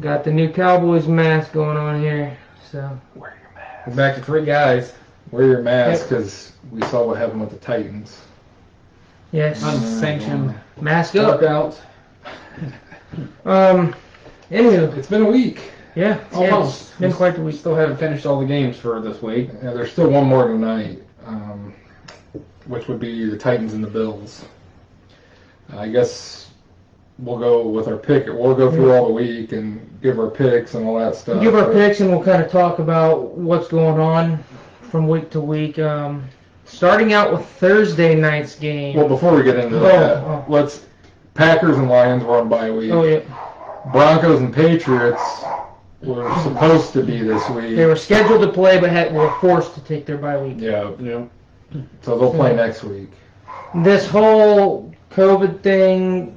got the new Cowboys mask going on here. So Wear your mask. We're back to 3 guys. Wear your mask because we saw what happened with the Titans. yes, Unsanctioned mask up. workouts. Anywho, It's been a week. yeah, Almost. it's been quite the We week. still haven't finished all the games for this week. Yeah, there's still one more tonight, which would be the Titans and the Bills. I guess we'll go with our pick. We'll go through all the week and give our picks and all that stuff. Give our picks and we'll kind of talk about what's going on from week to week. Starting out with Thursday night's game. Well, before we get into that, let's. Packers and Lions were on bye week. Oh yeah, Broncos and Patriots were supposed to be this week. they were scheduled to play, but were forced to take their bye week. Yeah. So they'll play next week. This whole COVID thing,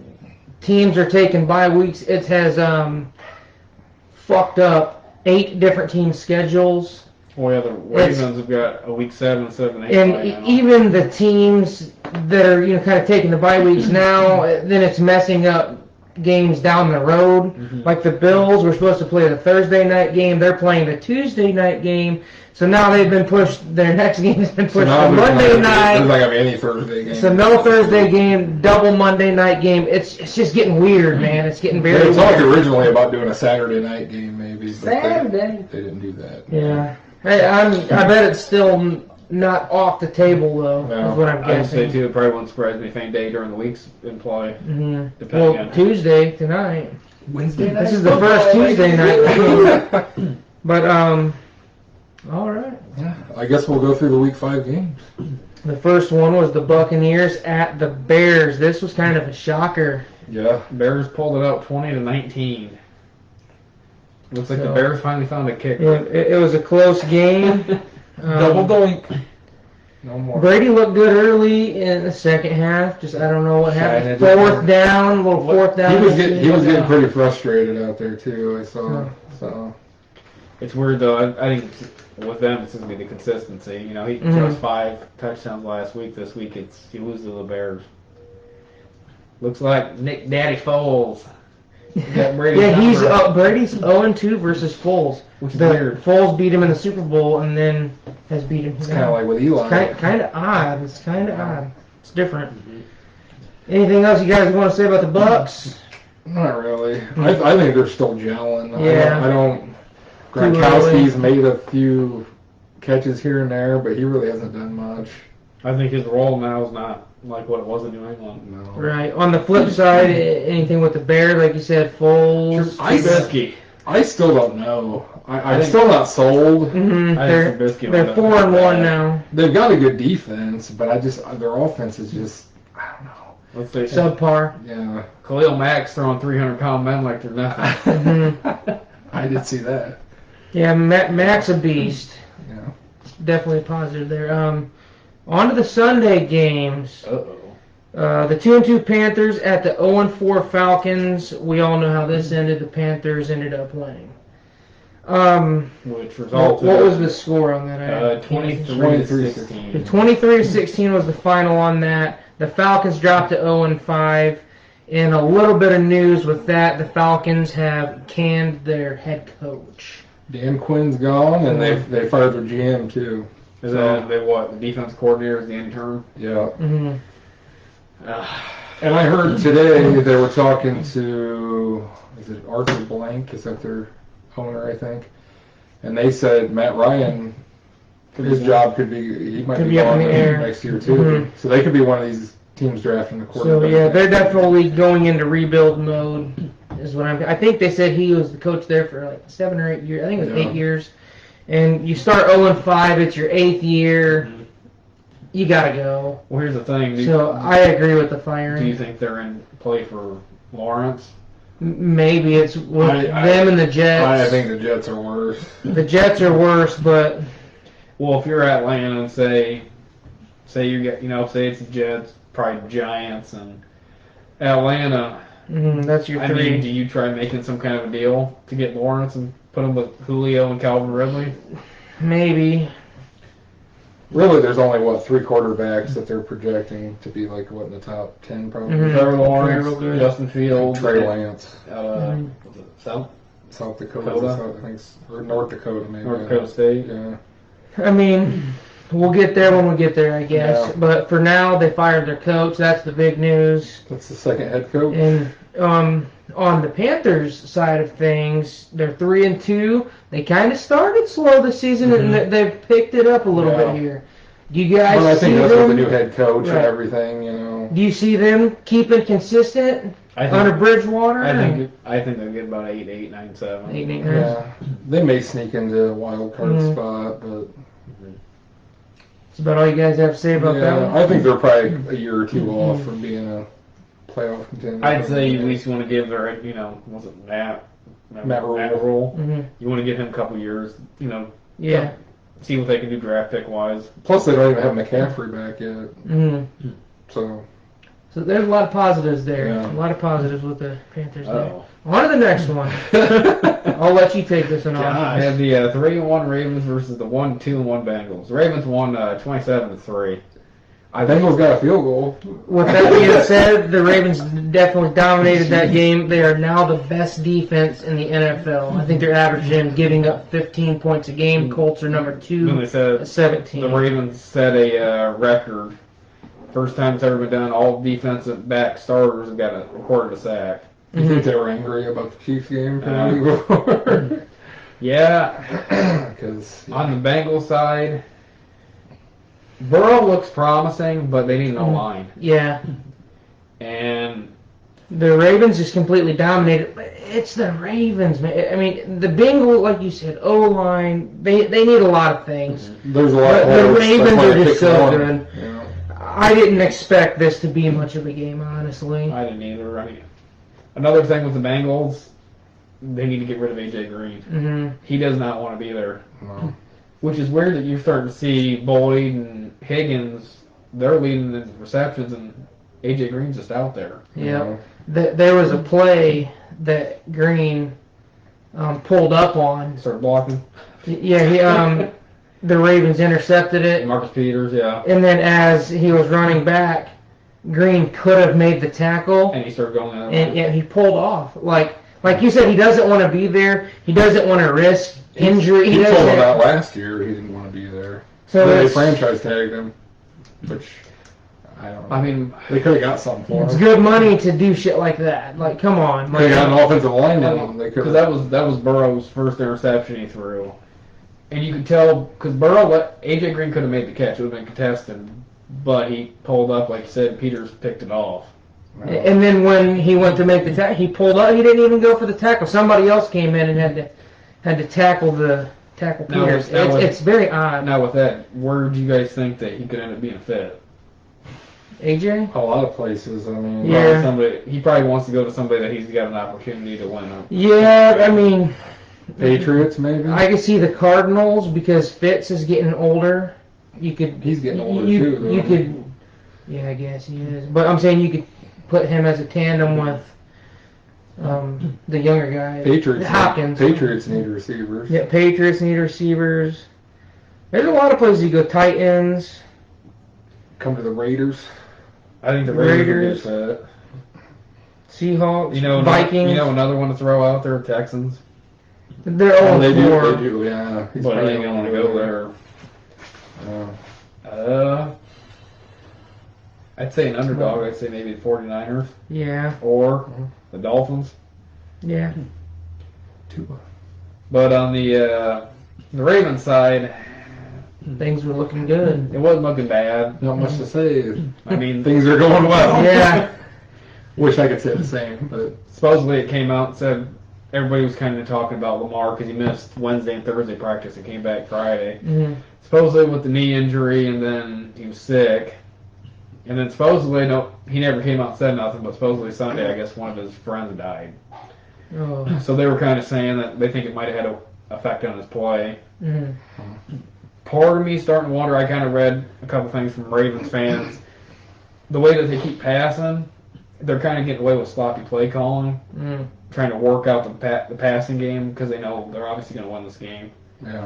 teams are taking bye weeks. It has fucked up 8 different teams' schedules. Oh yeah, the Ravens have got a week 7, 7, 8. And even the teams that are kind of taking the bye weeks now, then it's messing up games down the road. Mm-hmm. Like the Bills were supposed to play the Thursday night game, they're playing the Tuesday night game. So now they've been pushed. Their next game has been pushed to Monday night. There's not gonna be any Thursday game. So no Thursday game, double Monday night game. It's just getting weird, man. It's getting very They weird. talked originally about doing a Saturday night game, maybe. But Saturday? They didn't do that. Yeah. Hey, I bet it's still not off the table though. No. Is what I'm I would say guessing. too, it probably won't surprise me if any day during the week's in play. Mm-hmm. Depending Well, on- Tuesday tonight. Wednesday night. This is the first Tuesday night game. But all right. Yeah, I guess we'll go through the Week 5 games. The first one was the Buccaneers at the Bears. This was kind of a shocker. Yeah. Bears pulled it out 20-19. Looks like the So- Bears finally found a kicker. It was a close game. Double doink. No more. Brady looked good early in the second half. Just I don't know what happened. China Fourth down, little fourth down. He was getting pretty frustrated out there too. I saw. Yeah. So It's weird though. I think with them it's going to be the consistency. You know, he throws 5 touchdowns last week. This week he loses to the Bears. Looks like Nick Daddy Foles. Got Brady's Yeah, number, Brady's 0-2 versus Foles. which is weird. Foles beat him in the Super Bowl and then has beat him. it's kind of like with Eli. Kind of odd. It's kind of odd. It's different. Anything else you guys want to say about the Bucks? Not really. I think they're still gelling. Yeah. I don't. Gronkowski's made a few catches here and there, but he really hasn't done much. I think his role now is not like what it was in New England. No. Right. On the flip side, anything with the Bears, like you said, Foles. Trubisky. I still don't know. I'm think- still not sold. Mm-hmm. I think Trubisky They're went up 4-1 bad. now. They've got a good defense, but their offense is just, I don't know. Let's face it. Subpar. Yeah. Khalil Mack's throwing 300-pound men like they're nothing. Mhm. I did see that. Yeah, Mac's a beast. Yeah. Definitely positive there. On to the Sunday games. Uh-oh. The 2-2 Panthers at the 0-4 Falcons. We all know how this ended. The Panthers ended up winning. Which resulted What was the score on that? 23-16. 23-16 was the final on that. The Falcons dropped to 0-5. And a little bit of news with that, the Falcons have canned their head coach. Dan Quinn's gone, and they fired their GM too. Is that they what? The defense coordinator is the interim. Yeah. Mm-hmm. And I heard today they were talking to, is it Arthur Blank? Is that their owner, I think? And they said Matt Ryan, his job he might Could be be up gone in the air. next year too. Mhm. So they could be one of these teams drafting the quarterback. So yeah, they're definitely going into rebuild mode. Is what I think they said he was the coach there for like 7 or 8 years. I think it was 8 years. And you start 0-5, it's your 8th year. You gotta go. Well, here's the thing. So I agree with the Do you firing. think they're in play for Lawrence? Maybe it's with I- them and the Jets. I think the Jets are worse. The Jets are worse, but Well, if you're Atlanta and say you get, say it's the Jets, probably Giants and Atlanta. that's your I 3. mean, do you try making some kind of a deal to get Lawrence and put him with Julio and Calvin Ridley? Maybe. Really, there's only 3 quarterbacks that they're projecting to be like in the top 10 probably. Mhm. Trevor Lawrence, Real good. Justin Fields, Trey Lance. was it South Dakota, Dakota? I think, or North Dakota, maybe. North Dakota State. Yeah. I mean, we'll get there when we get there, I guess. Yeah. But for now, they fired their coach. That's the big news. That's the second head coach. And on the Panthers side of things, they're 3-2. They kind of started slow this season, and they've picked it up a little bit here. Do you guys Well, I think see that's them? with the new head coach and Right. everything, you know. Do you see them keeping consistent I under think, Bridgewater? I think they'll get about 8, 9, 7. 8, 8, 9. Yeah, they may sneak into a wild card Mhm. spot, but That's about all you guys have to say about that yeah, one. I think they're probably a year or two off from being a playoff contender. I'd say you at least want to give their, was it Matt Rule? hmm You want to give him a couple years, Yeah. see what they can do draft pick wise. Plus, they don't even have McCaffrey back yet, hmm so So there's a lot of positives there. Yeah. A lot of positives with the Panthers there. Oh. On to the next one. I'll let you take this one off. I have the 3-1 Ravens versus the 2-1 Bengals. The Ravens won 27-3. I think Bengals got a field goal. With that being said, the Ravens definitely dominated that game. They are now the best defense in the NFL. I think they're averaging giving up 15 points a game. Colts are number Then 2 they said at 17. the Ravens set a record. First time it's ever been done. All defensive back starters have got recorded a sack. You think they were angry about the Chiefs game from the week before? Yeah. Because On the Bengals side, Burrow looks promising, but they need no line. Yeah. And The Ravens just completely dominated. But it's the Ravens, man. I mean, the Bengals, like you said, O-line, they need a lot of things. there's a lot But of the holes. Ravens That's why are I just picked so one, good. you know. I didn't expect this to be much of a game, honestly. I didn't either. I mean, another thing with the Bengals, they need to get rid of AJ Green. hmm He does not want to be there. No. Which is weird that you're starting to see Boyd and Higgins, they're leading the receptions, and AJ Green's just out there. Yeah. There was a play that Green pulled up on. Start blocking. Yeah, he the Ravens intercepted it, Marcus Peters, yeah. and then as he was running back, Green could have made the tackle, And he started going the other and way. yeah, he pulled off. Like you said, he doesn't want to be there. He doesn't want to risk injury. He told doesn't. them that last year. He didn't want to be there. So Then they it's, franchise tagged him, which I don't know. I mean, They could have got something for it's him. good money to do shit like that. Like, come on. They Like, got an offensive lineman. They could because that was Burrow's first interception he threw. And you could tell, because AJ Green could have made the catch. It would have been contested. But he pulled up, like you said, Peters picked it off. and then when he went to make the tackle, he pulled up. He didn't even go for the tackle. Somebody else came in and had to tackle Now, Peters. now It's very odd. Now with that, where do you guys think that he could end up being fit? AJ? a lot of places. I mean, Yeah. He probably wants to go to somebody that he's got an opportunity to win. Yeah, I mean, Patriots maybe. I could see the Cardinals because Fitz is getting older. You could. He's getting older you, too, though. You could. Yeah, I guess he is. But I'm saying you could put him as a tandem with the younger guy, Patriots. Hopkins. Patriots need receivers. Yeah, Patriots need receivers. There's a lot of places you go. Titans. Come to the Raiders. I think the Raiders. Raiders would get fit. Seahawks, Vikings. Another one to throw out there, Texans. They're Oh, all they do. four. They do. Yeah. He's But probably they don't want to go there. Yeah. I'd say an underdog. I'd say maybe the 49ers Yeah, or the Dolphins. yeah. Tua. But on the Ravens side, Things were looking good. it wasn't looking bad. Not much to say. I mean, Things are going well. Yeah. Wish I could say the same, but supposedly it came out and said everybody was kind of talking about Lamar because he missed Wednesday and Thursday practice and came back Friday. Mhm. Supposedly with the knee injury, and then he was sick. And then supposedly, he never came out and said nothing, but supposedly Sunday, I guess one of his friends died. Oh. So they were kind of saying that they think it might have had an effect on his play. Mhm. Part of me starting to wonder, I kind of read a couple things from Ravens fans. The way that they keep passing, they're kind of getting away with sloppy play calling, Mm. trying to work out the passing game because they know they're obviously going to win this game. yeah,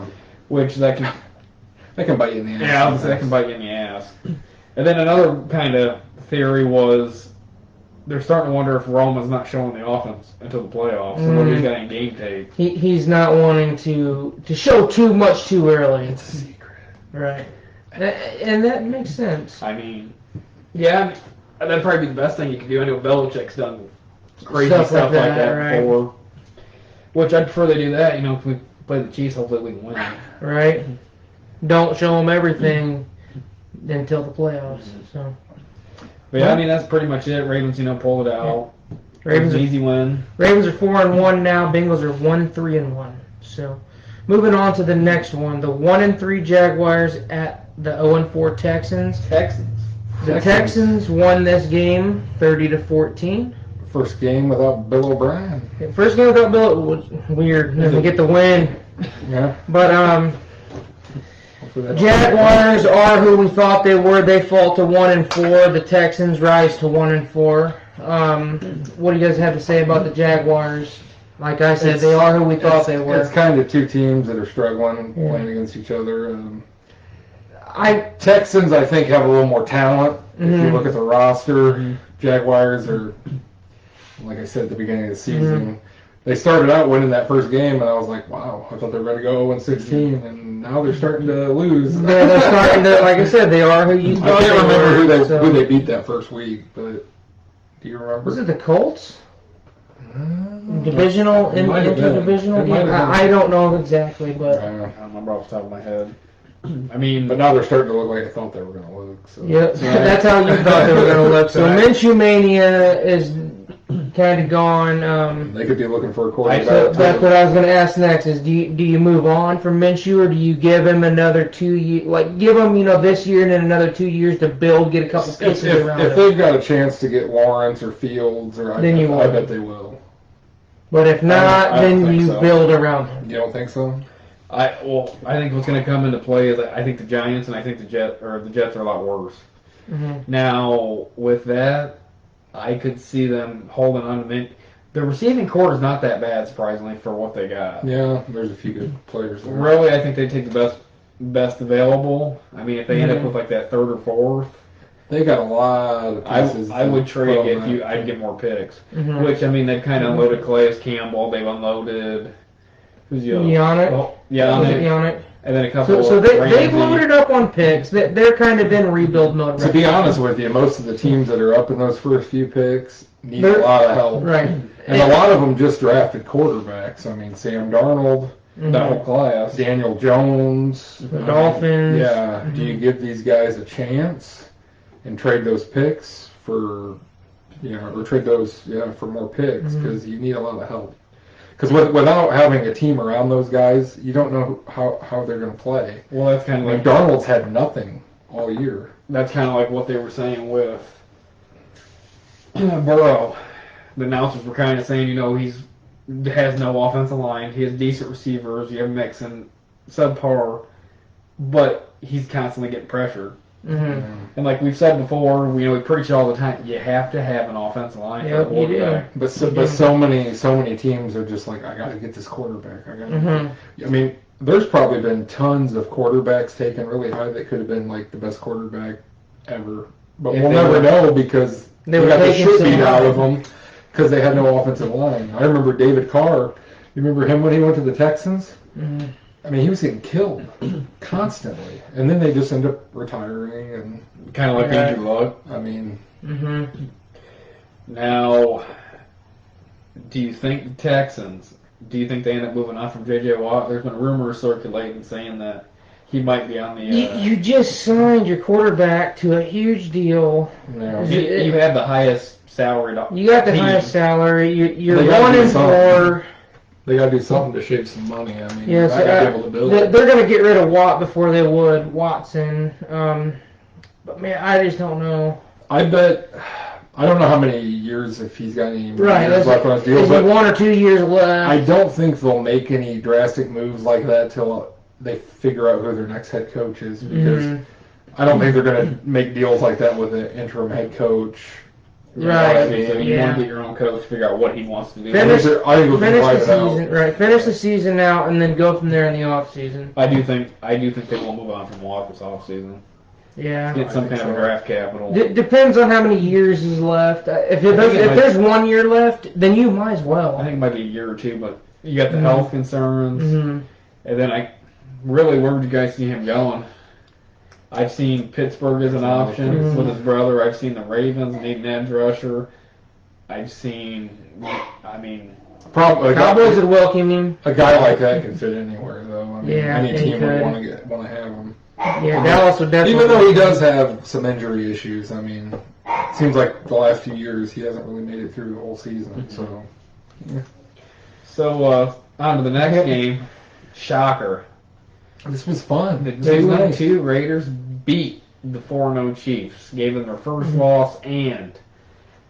Which that can bite you in the ass. Yeah, that can bite you in the ass. And then another kind of theory was they're starting to wonder if Roma's not showing the offense until the playoffs. So nobody's got any game tape. He's not wanting to show too much too early. It's a secret. Right. And that makes sense. I mean, yeah, that'd probably be the best thing you could do. I know Belichick's done crazy stuff like that right. before. Which I'd prefer they do that. You know, if we play the Chiefs, hopefully we can win. Right. Don't show them everything until the playoffs. So. But yeah, I mean that's pretty much it. Ravens, pulled it out. Ravens an easy win. Ravens are 4-1 now. Bengals are 1-3-1. So, moving on to the next one, the 1-3 Jaguars at the 0-4 Texans. The Texans won this game 30-14. First game without Bill O'Brien. First game without Bill was weird. Doesn't get the win. Yeah. But Jaguars are who we thought they were. They fall to 1-4. The Texans rise to 1-4. What do you guys have to say about the Jaguars? Like I said, they are who we thought they were. It's kind of two teams that are struggling, playing against each other. Texans, I think, have a little more talent. If you look at the roster, Jaguars are, like I said at the beginning of the season, they started out winning that first game, and I was like, wow, I thought they were going to go 0-16, and now they're starting to lose. They're starting to, like I said, they are who you thought I can't they remember were. who they beat that first week, but do you remember? Was it the Colts? Divisional, interdivisional game? I don't know exactly, but... I don't remember off the top of my head. I mean... But now they're starting to look like I thought they were going to look. So. Yeah, that's how you thought they were going to look. So Minshew Mania is kind of gone. They could be looking for a quarterback. So that's what I was going to ask next is do you move on from Minshew or do you give him another 2 years? Like, give him, this year and then another 2 years to build, get a couple pieces around If him. they've got a chance to get Lawrence or Fields, I bet they will. But if not, I don't then think you so. build around him. You don't think so? I think what's going to come into play is I think the Giants and I think the Jets are a lot worse. Mm-hmm. Now with that, I could see them holding on to Mint. The receiving core is not that bad, surprisingly, for what they got. Yeah, there's a few good players there. Really, I think they take the best available. I mean, if they end up with like that third or fourth, they got a lot of pieces. I would trade I'd get more picks. Mm-hmm. Which I mean, they've kind of unloaded Calais Campbell. They've unloaded who's the other? Yannick. Oh, Yannick. And then a couple. So they've loaded up on picks. They're kind of in rebuild mode. To be honest with you, most of the teams that are up in those first few picks need a lot of help. Right. And a lot of them just drafted quarterbacks. I mean, Sam Darnold, that whole class. Daniel Jones. The Dolphins. Yeah. Do you give these guys a chance and trade those picks for, or trade those, for more picks? Because you need a lot of help. Because without having a team around those guys, you don't know how they're going to play. Well, that's kind of like Darnold's had nothing all year. That's kind of like what they were saying with Burrow. The announcers were kind of saying, he has no offensive line. He has decent receivers. You have Mixon, subpar, but he's constantly getting pressure. Mm-hmm. And like we've said before, we preach all the time. You have to have an offensive line for a quarterback. But so many teams are just like, I got to get this quarterback. I mean, there's probably been tons of quarterbacks taken really high that could have been like the best quarterback ever. But we'll never know because they got the shit beat out of them because they had no offensive line. I remember David Carr. You remember him when he went to the Texans? Mm-hmm. I mean, he was getting killed constantly, and then they just end up retiring and kind of like Andrew Luck. I mean, Now, do you think the Texans? Do you think they end up moving on from J.J. Watt? There's been rumors circulating saying that he might be on the. You just signed your quarterback to a huge deal. You have the highest salary. You got the highest salary. You're 1-4. They got to do something to shave some money. I mean, yes, I got to be able to build they're going to get rid of Watt before they would Watson. But man, I just don't know. I bet. I don't know how many years if he's got any years left on his deal. Is it 1 or 2 years left? I don't think they'll make any drastic moves like that till they figure out who their next head coach is. Because I don't think they're going to make deals like that with an interim head coach. Right. I mean, you want to get your own coach, figure out what he wants to do. Finish the season, right? Finish the season out, and then go from there in the off season. I do think they will move on from Watt this off season. Yeah. Get some kind of a draft capital. Depends on how many years is left. If there's 1 year left, then you might as well. I think it might be a year or two, but you got the health concerns. Mm-hmm. And then where would you guys see him going? I've seen Pittsburgh as an option with his brother. I've seen the Ravens need an edge rusher. I've seen, Cowboys would welcome him. A guy like that can fit anywhere, though. I mean, Yeah, any team could. would want to have him. Yeah, Dallas would definitely. Even though he does have some injury issues, I mean, it seems like the last few years he hasn't really made it through the whole season. So on to the next game. Shocker. This was fun. The It was 2-2 Raiders beat the 4-0 Chiefs, gave them their first loss, and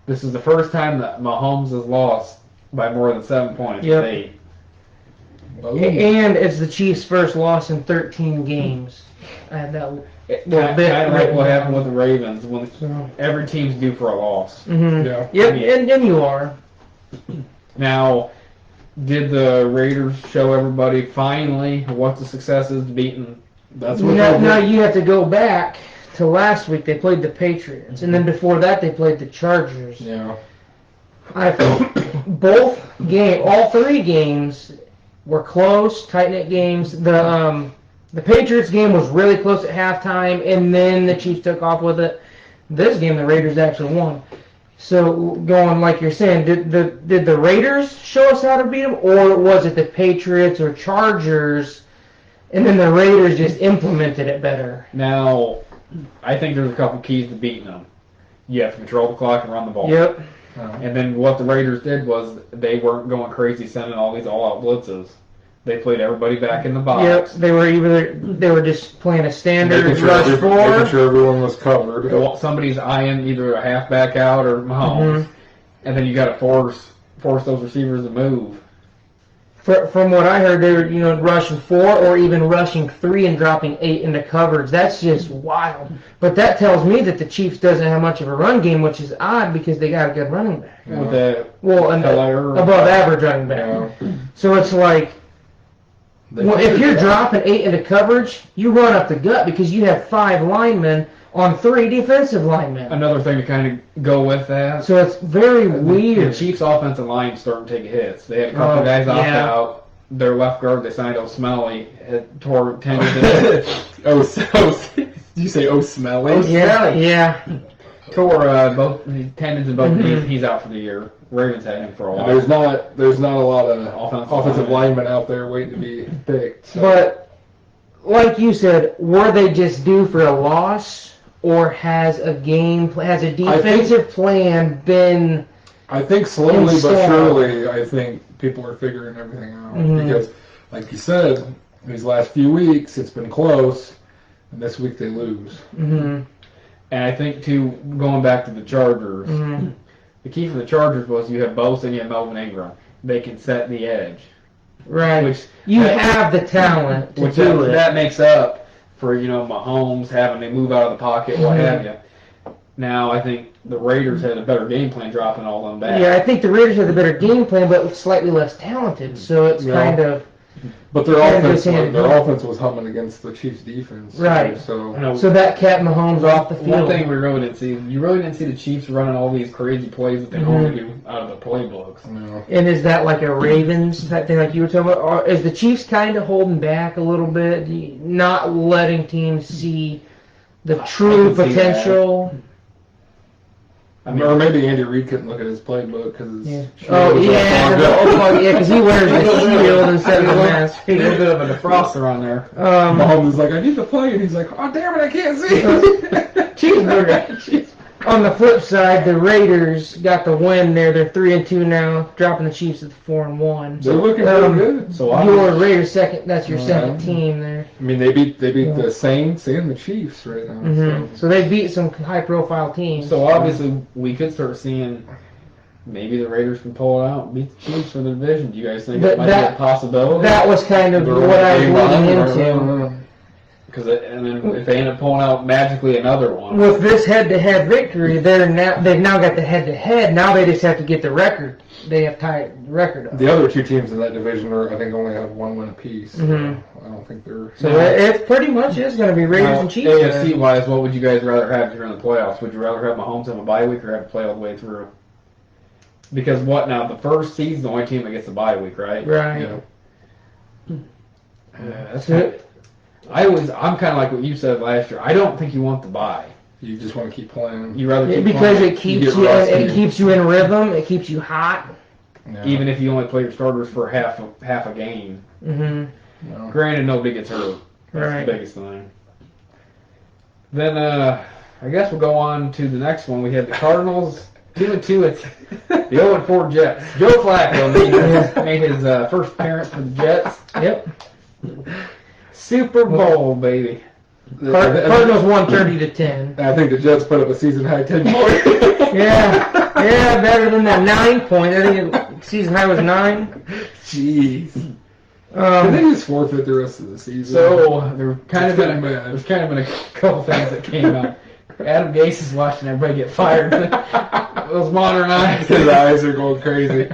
this is the first time that Mahomes has lost by more than 7 points. Yep. And it's the Chiefs' first loss in 13 games. I had that little bit. Kind of like what happened with the Ravens when every team's due for a loss. Mm-hmm. Yeah. Yep, and you are. Now, did the Raiders show everybody finally what the success is beating? That's what Now you have to go back to last week. They played the Patriots, and then before that they played the Chargers. Yeah. I thought all 3 games were close, tight-knit games. The Patriots game was really close at halftime, and then the Chiefs took off with it. This game, the Raiders actually won. So, going like you're saying, did the Raiders show us how to beat them, or was it the Patriots or Chargers, and then the Raiders just implemented it better? Now, I think there's a couple keys to beating them. You have to control the clock and run the ball. Yep. And then what the Raiders did was they weren't going crazy sending all these all-out blitzes. They played everybody back in the box. Yep. They were just playing a standard Making sure rush making sure everyone was covered. Somebody's eyeing either a halfback out or Mahomes, and then you got to force those receivers to move. From what I heard, they were rushing 4 or even rushing 3 and dropping 8 into coverage. That's just wild. But that tells me that the Chiefs doesn't have much of a run game, which is odd because they got a good running back. Yeah. With the Above average running back. Yeah. So it's like, if you're dropping 8 into coverage, you run up the gut because you have 5 linemen on 3 defensive linemen. Another thing to kind of go with that. So it's very weird. The Chiefs' offensive line starting to take hits. They had a couple guys opt out. Their left guard, they signed O'Smalley, had tore tendons. Did you say O'Smalley? Yeah. Tore both tendons in both knees. He's out for the year. Ravens had him for a while. There's not a lot of offensive linemen out there waiting to be picked. So. But like you said, were they just due for a loss, or has a defensive plan been? I think slowly installed? but surely, I think people are figuring everything out because, like you said, these last few weeks it's been close, and this week they lose. Mm-hmm. And I think too, going back to the Chargers, the key for the Chargers was you have Bosa and you have Melvin Ingram. They can set the edge. Right. Which you have the talent to do it. That makes up for, Mahomes having to move out of the pocket, what have you. Now, I think the Raiders had a better game plan dropping all them back. Yeah, I think the Raiders had the better game plan, but slightly less talented. So it's kind of. But their offense was humming against the Chiefs' defense. Right. So that kept Mahomes off the field. One thing we really didn't see, you really didn't see the Chiefs running all these crazy plays that they normally do out of the playbooks. No. And is that like a Ravens type thing like you were talking about? Or is the Chiefs kind of holding back a little bit, not letting teams see the true potential? Or maybe Andy Reid couldn't look at his playbook because because he wears the shield instead of the mask. He got a bit of a defroster on there. Mahomes is like, I need to play, and he's like, oh damn it, I can't see. Cheeseburger. On the flip side, the Raiders got the win there. They're 3-2 now, dropping the Chiefs at 4-1. They're looking really good. So your Raiders second. That's your second team there. I mean, they beat the Saints and the Chiefs right now. So they beat some high-profile teams. So obviously, we could start seeing maybe the Raiders can pull it out and beat the Chiefs for the division. Do you guys think that might be a possibility? That was kind of what I was leading into. And then if they end up pulling out magically another one. With this head-to-head victory, they've now got the head-to-head. Now they just have to get the record. They have tied the record up. The other two teams in that division I think only have 1 win apiece. So I don't think they're. So it pretty much is going to be Raiders and Chiefs. AFC wise, what would you guys rather have if you're in the playoffs? Would you rather have Mahomes have a bye week or have to play all the way through? Because what now? The first seed's the only team that gets the bye week, right? Right. Yeah. That's I'm kind of like what you said last year. I don't think you want the bye. You just want to keep playing. You rather keep because playing, it keeps You get rusty. it keeps you in rhythm. It keeps you hot. Yeah. even if you only play your starters for half a game. Mm-hmm. No. Granted, nobody gets hurt. That's Right. the biggest thing. Then I guess we'll go on to the next one. We have the Cardinals 2-2 at the 0-4 Jets. Joe Flacco made his first appearance for the Jets. Yep. Super Bowl, baby. Cardinals won 30-10. I think the Jets put up a season high 10 points. Yeah, better than that 9 point. I think season high was 9. Jeez. Can they just forfeit the rest of the season? So there's kind of been bad. a couple things that came out. Adam Gase is watching everybody get fired. Those modern eyes. His eyes are going crazy.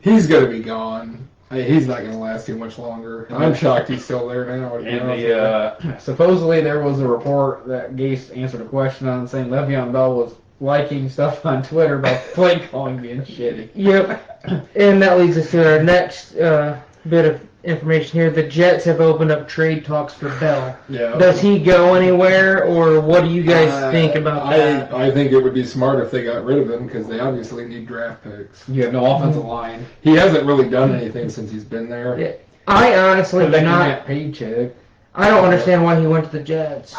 He's gonna be gone. He's not gonna last too much longer. I'm shocked he's still there now. And supposedly there was a report that Gase answered a question on saying Le'Veon Bell was liking stuff on Twitter about play calling being shitty. Yep. And that leads us to our next bit of information here. The Jets have opened up trade talks for Bell. Yeah. Does he go anywhere, or what do you guys think about that? I think it would be smart if they got rid of him because they obviously need draft picks. You have no offensive line. He hasn't really done anything since he's been there. Yeah. I honestly do Collecting not. that paycheck. I don't understand why he went to the Jets.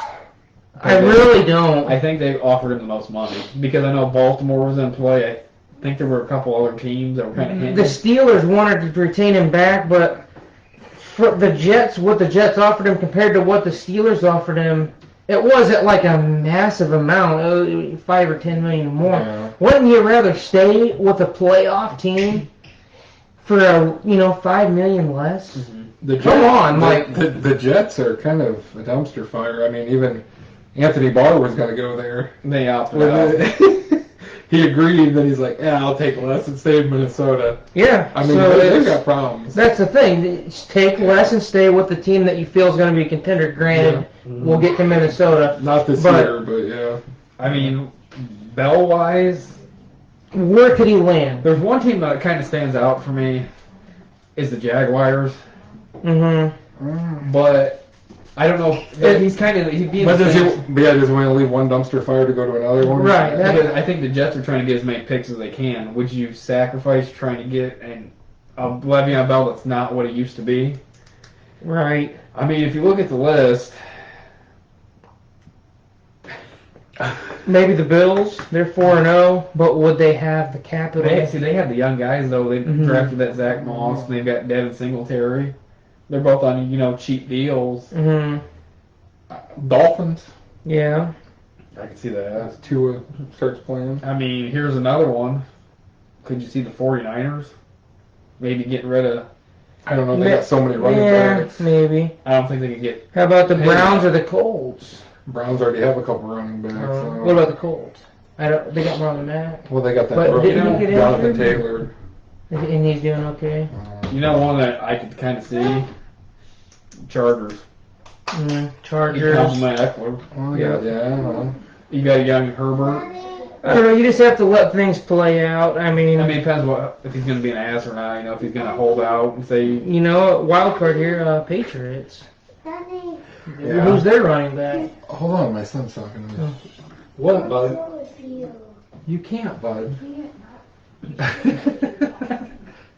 I really don't. I think they offered him the most money because I know Baltimore was in play. I think there were a couple other teams that were kind of The hinting. Steelers wanted to retain him back, but for the Jets, what the Jets offered him compared to what the Steelers offered him, it wasn't like a massive amount, $5 or $10 million more. Yeah. Wouldn't you rather stay with a playoff team for $5 million less? The Come on, like- the Jets are kind of a dumpster fire. I mean, even Anthony Barr was going to go there. They opted out. He agreed, then he's like, "Yeah, I'll take less and stay in Minnesota." Yeah, I mean, so they've got problems. that's the thing. Take less and stay with the team that you feel is going to be a contender. Granted, we'll get to Minnesota. Not this but- year, but yeah. I mean, Bell-wise, Where could he land? there's one team that kind of stands out for me is the Jaguars. Mm-hmm. But I don't know. He's he'd be in But the does same. he want to leave one dumpster fire to go to another one? Right, Because I think the Jets are trying to get as many picks as they can. Would you sacrifice trying to get a Le'Veon Bell that's not what it used to be? Right. I mean, if you look at the list, Maybe the Bills. They're 4-0, but would they have the capital? they have the young guys though. They Mhm. drafted that Zach Moss, and they've got Devin Singletary. They're both on cheap deals. Mm-hmm. Dolphins. Yeah. I can see that. Tua starts playing. I mean, here's another one. Could you see the 49ers maybe getting rid of? I don't know. They got so many running Yeah, backs. maybe. I don't think they could get. How about the Hey. Browns or the Colts? Browns already have a couple running backs. so- What about the Colts? They got Marlon Mack, Well, they got that But rookie, didn't he get Jonathan injured? Taylor. and he's doing okay. You know, one that I could kind of see. Chargers. You Chargers. compliment Eckler. Well, yeah. Well, You got a young Herbert. I don't know. You just have to let things play out. I mean, I mean, it depends if he's going to be an ass or not. You know, if he's going to hold out and say, wild card here, Patriots. Yeah. Who's their running back? hold on, my son's talking to me. "What, bud?" You can't, bud. Not,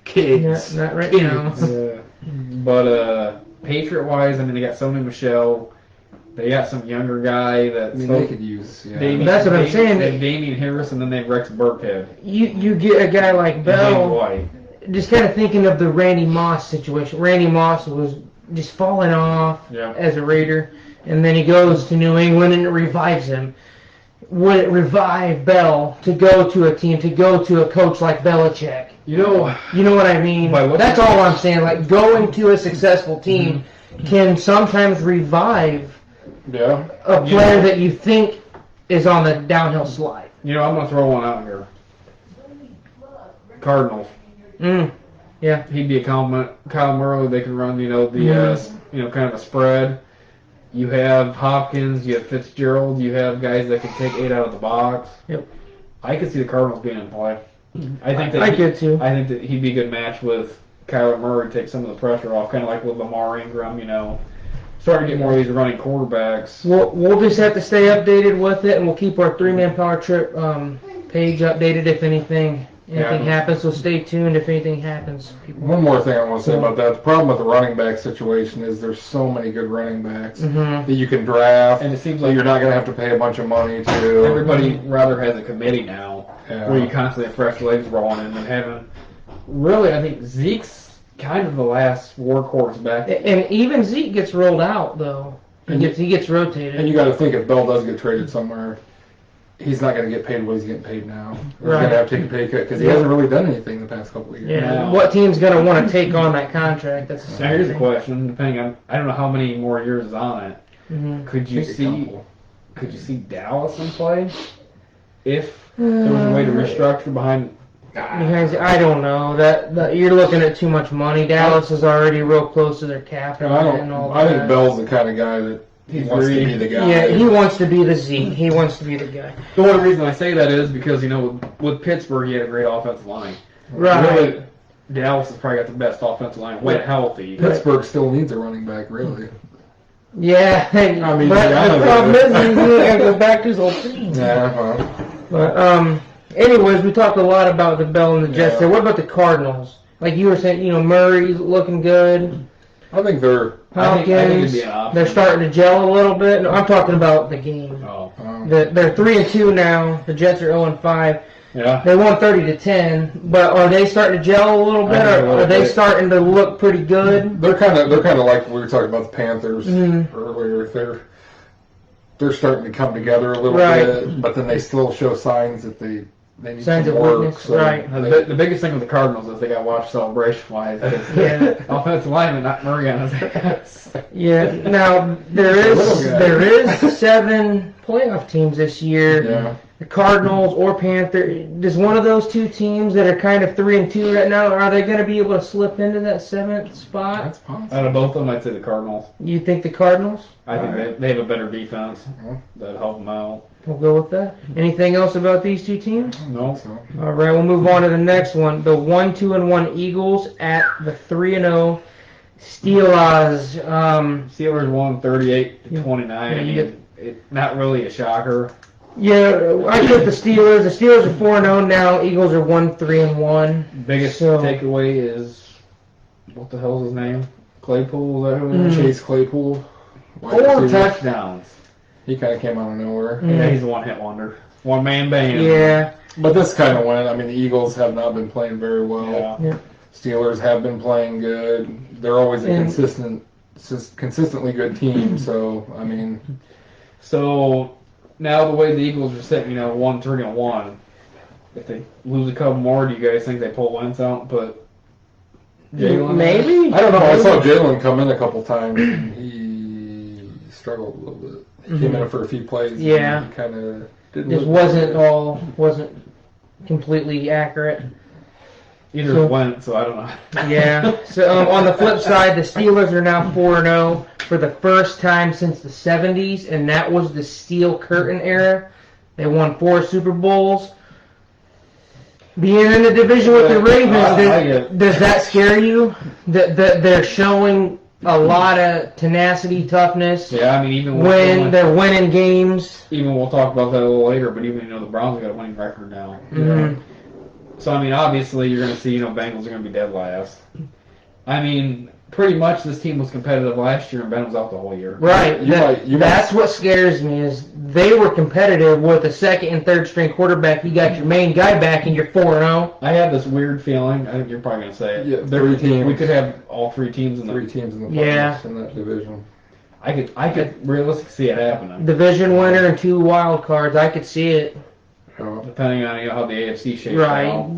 Kids. not right now. Yeah. But Patriot-wise, I mean, they got Sony Michel. They got some younger guy I that's. mean, they could use. Yeah. That's what I'm saying. They have Damian Harris, and then they have Rex Burkhead. You get a guy like And James Bell. White. Just kind of thinking of the Randy Moss situation. Randy Moss was just falling off Yeah. as a Raider, and then he goes to New England and it revives him. Would it revive Bell to go to a team, to go to a coach like Belichick? You know, You know what I mean? By what That's you- all I'm saying. Like, going to a successful team can sometimes revive Yeah. a player that you think is on the downhill slide. I'm going to throw one out here. Cardinals. Yeah. He'd be a compliment. Kyle Murray, they can run, kind of a spread. You have Hopkins, you have Fitzgerald, you have guys that can take 8 out of the box. Yep. I could see the Cardinals being in play. I could too. I think that he'd be a good match with Kyler Murray, take some of the pressure off, kind of like with Lamar Ingram, starting to get more of these running quarterbacks. We'll just have to stay updated with it, and we'll keep our 3-man power trip page updated if anything happens. So stay tuned if anything happens. One more thing I want to say about that. The problem with the running back situation is there's so many good running backs that you can draft, And it seems like you're not going to have to pay a bunch of money to. everybody rather has a committee now where you constantly have fresh legs rolling in and having. Really, I think Zeke's kind of the last workhorse back. And even Zeke gets rolled out though. He gets rotated. And you got to think if Bell does get traded somewhere, he's not going to get paid what he's getting paid now. He's Right. going to have to take a pay cut because he hasn't really done anything the past couple of years. Yeah. No. What team's gonna want to take on that contract? That's the Now here's a thing. question, depending on I don't know how many more years is on it. Mhm. Could you Take a see couple. Dallas in play if there was a way to restructure behind? Because I don't know that you're looking at too much money. Dallas is already real close to their cap and all I that. think Bell's the kind of guy that he wants to be the guy. Yeah, he wants to be the Zeke. He wants to be the guy. The only reason I say that is because with Pittsburgh he had a great offensive line. Right. Really, Dallas has probably got the best offensive line when healthy. Pittsburgh still needs a running back, really. Yeah, I mean, but yeah, the problem is he's going to go back to his old team. Yeah, well, But anyways, we talked a lot about the Bell and the Jets. Yeah. There. What about the Cardinals? Like you were saying, Murray's looking good. I think they're. I think it'd Hopkins, be an option. they're starting to gel a little bit. No, I'm talking about the game. Oh, They're 3-2 now. The Jets are 0-5. yeah. They won 30-10. But are they starting to gel a little bit, I think a or little are they bit. starting to look pretty good? They're kind of like we were talking about the Panthers Mhm. earlier. They're starting to come together a little Right. bit, but then they still show signs that they need Signs some of work. weakness, So right. The biggest thing with the Cardinals is they got watch celebration wise. Yeah. Offensive lineman, not Murray on his ass. Yeah. Now there Little guy. is 7 playoff teams this year. Yeah. The Cardinals or Panther. Does one of those two teams that are kind of 3-2 right now, are they going to be able to slip into that 7th spot? That's possible. Out of both of them, I'd say the Cardinals. You think the Cardinals? I think they have a better defense that help them out. We'll go with that. Anything else about these two teams? No. So, All right, we'll move on to the next one. The 1-2-1 Eagles at the 3-0 Steelers. Steelers won 38-29. Yeah, I you mean, get- it's not really a shocker. Yeah, I put the Steelers. The Steelers are 4-0 now. Eagles are 1-3-1. Biggest So- takeaway is what the hell's his name? Claypool. Is that who it is? Chase Claypool. wide 4 receiver. touchdowns. He kind of came out of nowhere. Mm. Yeah, he's a one-hit wonder. One-man band. Yeah. But this kind of went. I mean, the Eagles have not been playing very well. Yeah. Steelers have been playing good. They're always a And- consistently good team. So, I mean, So now the way the Eagles are sitting, 1-3-1. If they lose a couple more, do you guys think they pull Wentz out and put Jalen? Maybe. I don't know. I saw Jalen come in a couple times, and he struggled a little bit. He came in for a few plays. and Yeah. he kind of didn't. Just look wasn't completely accurate. Either So- Wentz, so I don't know. Yeah. So on the flip side, the Steelers are now 4-0 for the first time since the 70s, and that was the Steel Curtain era. They won 4 Super Bowls. Being in the division with the Ravens, does that scare you? That they're showing a lot of tenacity, toughness Yeah, I mean, even when they're winning games. even we'll talk about that a little later, but even the Browns got a winning record now. Mhm. So I mean, obviously you're going to see Bengals are going to be dead last. I mean, pretty much this team was competitive last year and Ben was out the whole year. Right. You That's what scares me is they were competitive with a second and third string quarterback. You got your main guy back and you're 4-0. I have this weird feeling. I think you're probably going to say it. Yeah, 3 teams. We could have all 3 teams in the. 3 teams in the Yeah. playoffs in that division. I could realistically see it happening, Division winner and 2 wild cards. I could see it. depending on how the AFC shapes Right. out.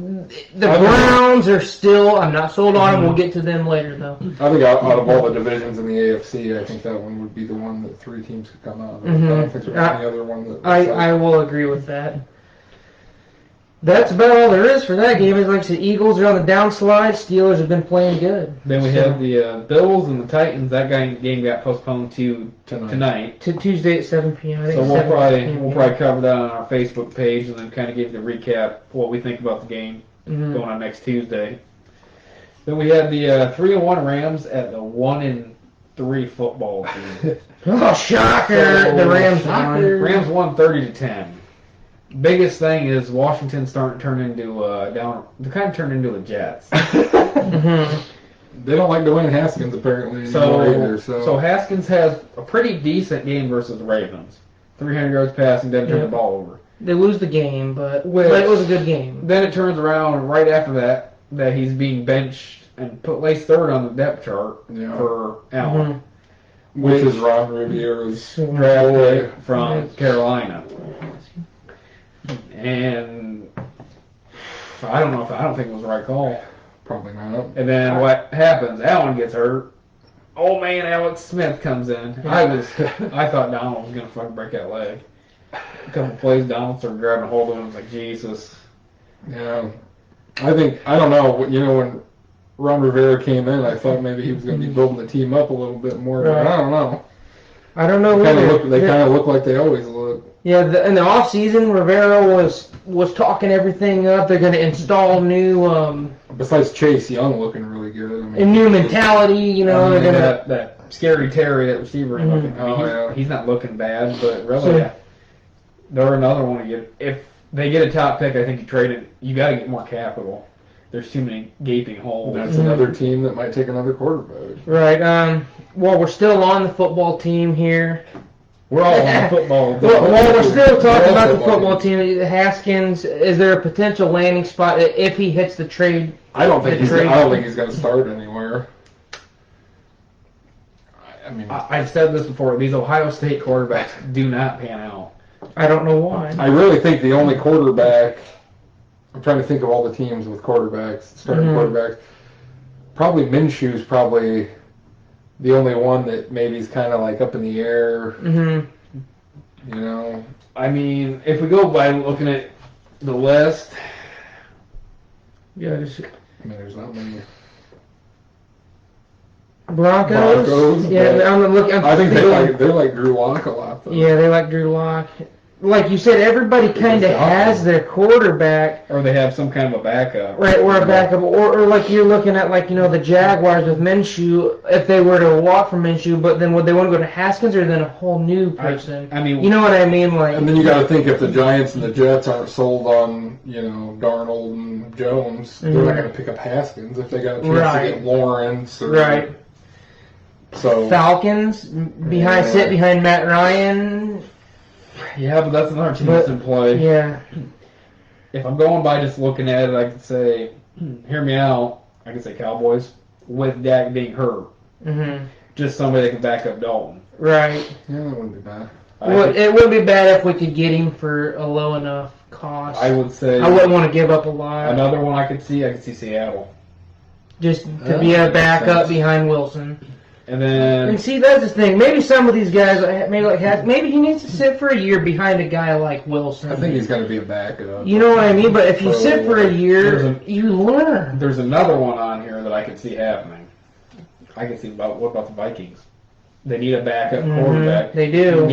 The Browns are still, I'm not sold on them. We'll get to them later, though. I think out of all the divisions in the AFC, I think that one would be the one that 3 teams could come out of. I don't think there's any other one that. I will agree with that. That's about all there is for that game. It's like I said, Eagles are on the downslide. Steelers have been playing good. Then we have the Bills and the Titans. That game got postponed to tonight. To Tuesday at 7 p.m. I think So we'll 7 probably cover that on our Facebook page and then kind of give you the recap what we think about the game going on next Tuesday. Then we had the 3-1 Rams at the 1-3 football team. Oh, shocker! So, The Rams won. Rams won 30-10. Biggest thing is Washington's starting to turn into They kind of turned into the Jets. They don't like Dwayne Haskins apparently anymore either. So Haskins has a pretty decent game versus the Ravens. 300 yards passing, doesn't turn the ball over. They lose the game, but it was a good game. Then it turns around right after that he's being benched and placed third on the depth chart for Allen. Which is Ron Rivera's draft pick from Carolina. And I don't think it was the right call. Probably not. And then what happens? Allen gets hurt. Old man Alex Smith comes in. I thought Donald was gonna fucking break that leg. A couple plays, Donald started grabbing hold of him. I was like, Jesus. Yeah. I don't know. You know, when Ron Rivera came in, I thought maybe he was going to be building the team up a little bit more. But I don't know. I don't know. They kind of look like they always look. Yeah, in the off season, Rivera was talking everything up. They're going to install new. Besides Chase Young looking really good. I mean, a new mentality. You know, they're gonna that scary Terry, that receiver. He's not looking bad, but really, they're another one to get. If they get a top pick, I think you got to get more capital. There's too many gaping holes. That's another team that might take another quarterback. Right. Well, we're still on the football team here. We're all on the football. Well, we're still talking about the football team. Haskins, is there a potential landing spot if he hits the trade? I don't think he's going to start anywhere. I mean, I've said this before. These Ohio State quarterbacks do not pan out. I don't know why. I really think the only quarterback. I'm trying to think of all the teams with quarterbacks, starting quarterbacks. Probably Minshew's probably the only one that maybe is kind of like up in the air. You know. I mean, if we go by looking at the list, there's not many. Broncos. Yeah, I think they like Drew Lock a lot, though. Yeah, they like Drew Lock. Like you said, everybody kind of has their quarterback. Or they have some kind of a backup. Right, or a backup. Or like you're looking at, like, the Jaguars with Minshew, if they were to walk from Minshew, but then would they want to go to Haskins or then a whole new person? I mean, you know what I mean? Like, and then you got to think if the Giants and the Jets aren't sold on, Darnold and Jones, they're not going to pick up Haskins if they got a chance to get Lawrence. Or, So Falcons, sit behind Matt Ryan. Yeah, but that's another team that's in play. Yeah. If I'm going by just looking at it, I could say, hear me out, I could say Cowboys with Dak being hurt. Just somebody that can back up Dalton. Right. Yeah, that wouldn't be bad. It wouldn't be bad if we could get him for a low enough cost. I would say. I wouldn't want to give up a lot. Another one I could see Seattle. Just to be a backup behind Wilson. And see, that's the thing. Maybe some of these guys, maybe he needs to sit for a year behind a guy like Wilson. I think he's going to be a backup. You know what I mean? But if you sit for a year, you learn. There's another one on here that I could see happening. I can see what about the Vikings? They need a backup quarterback. They do.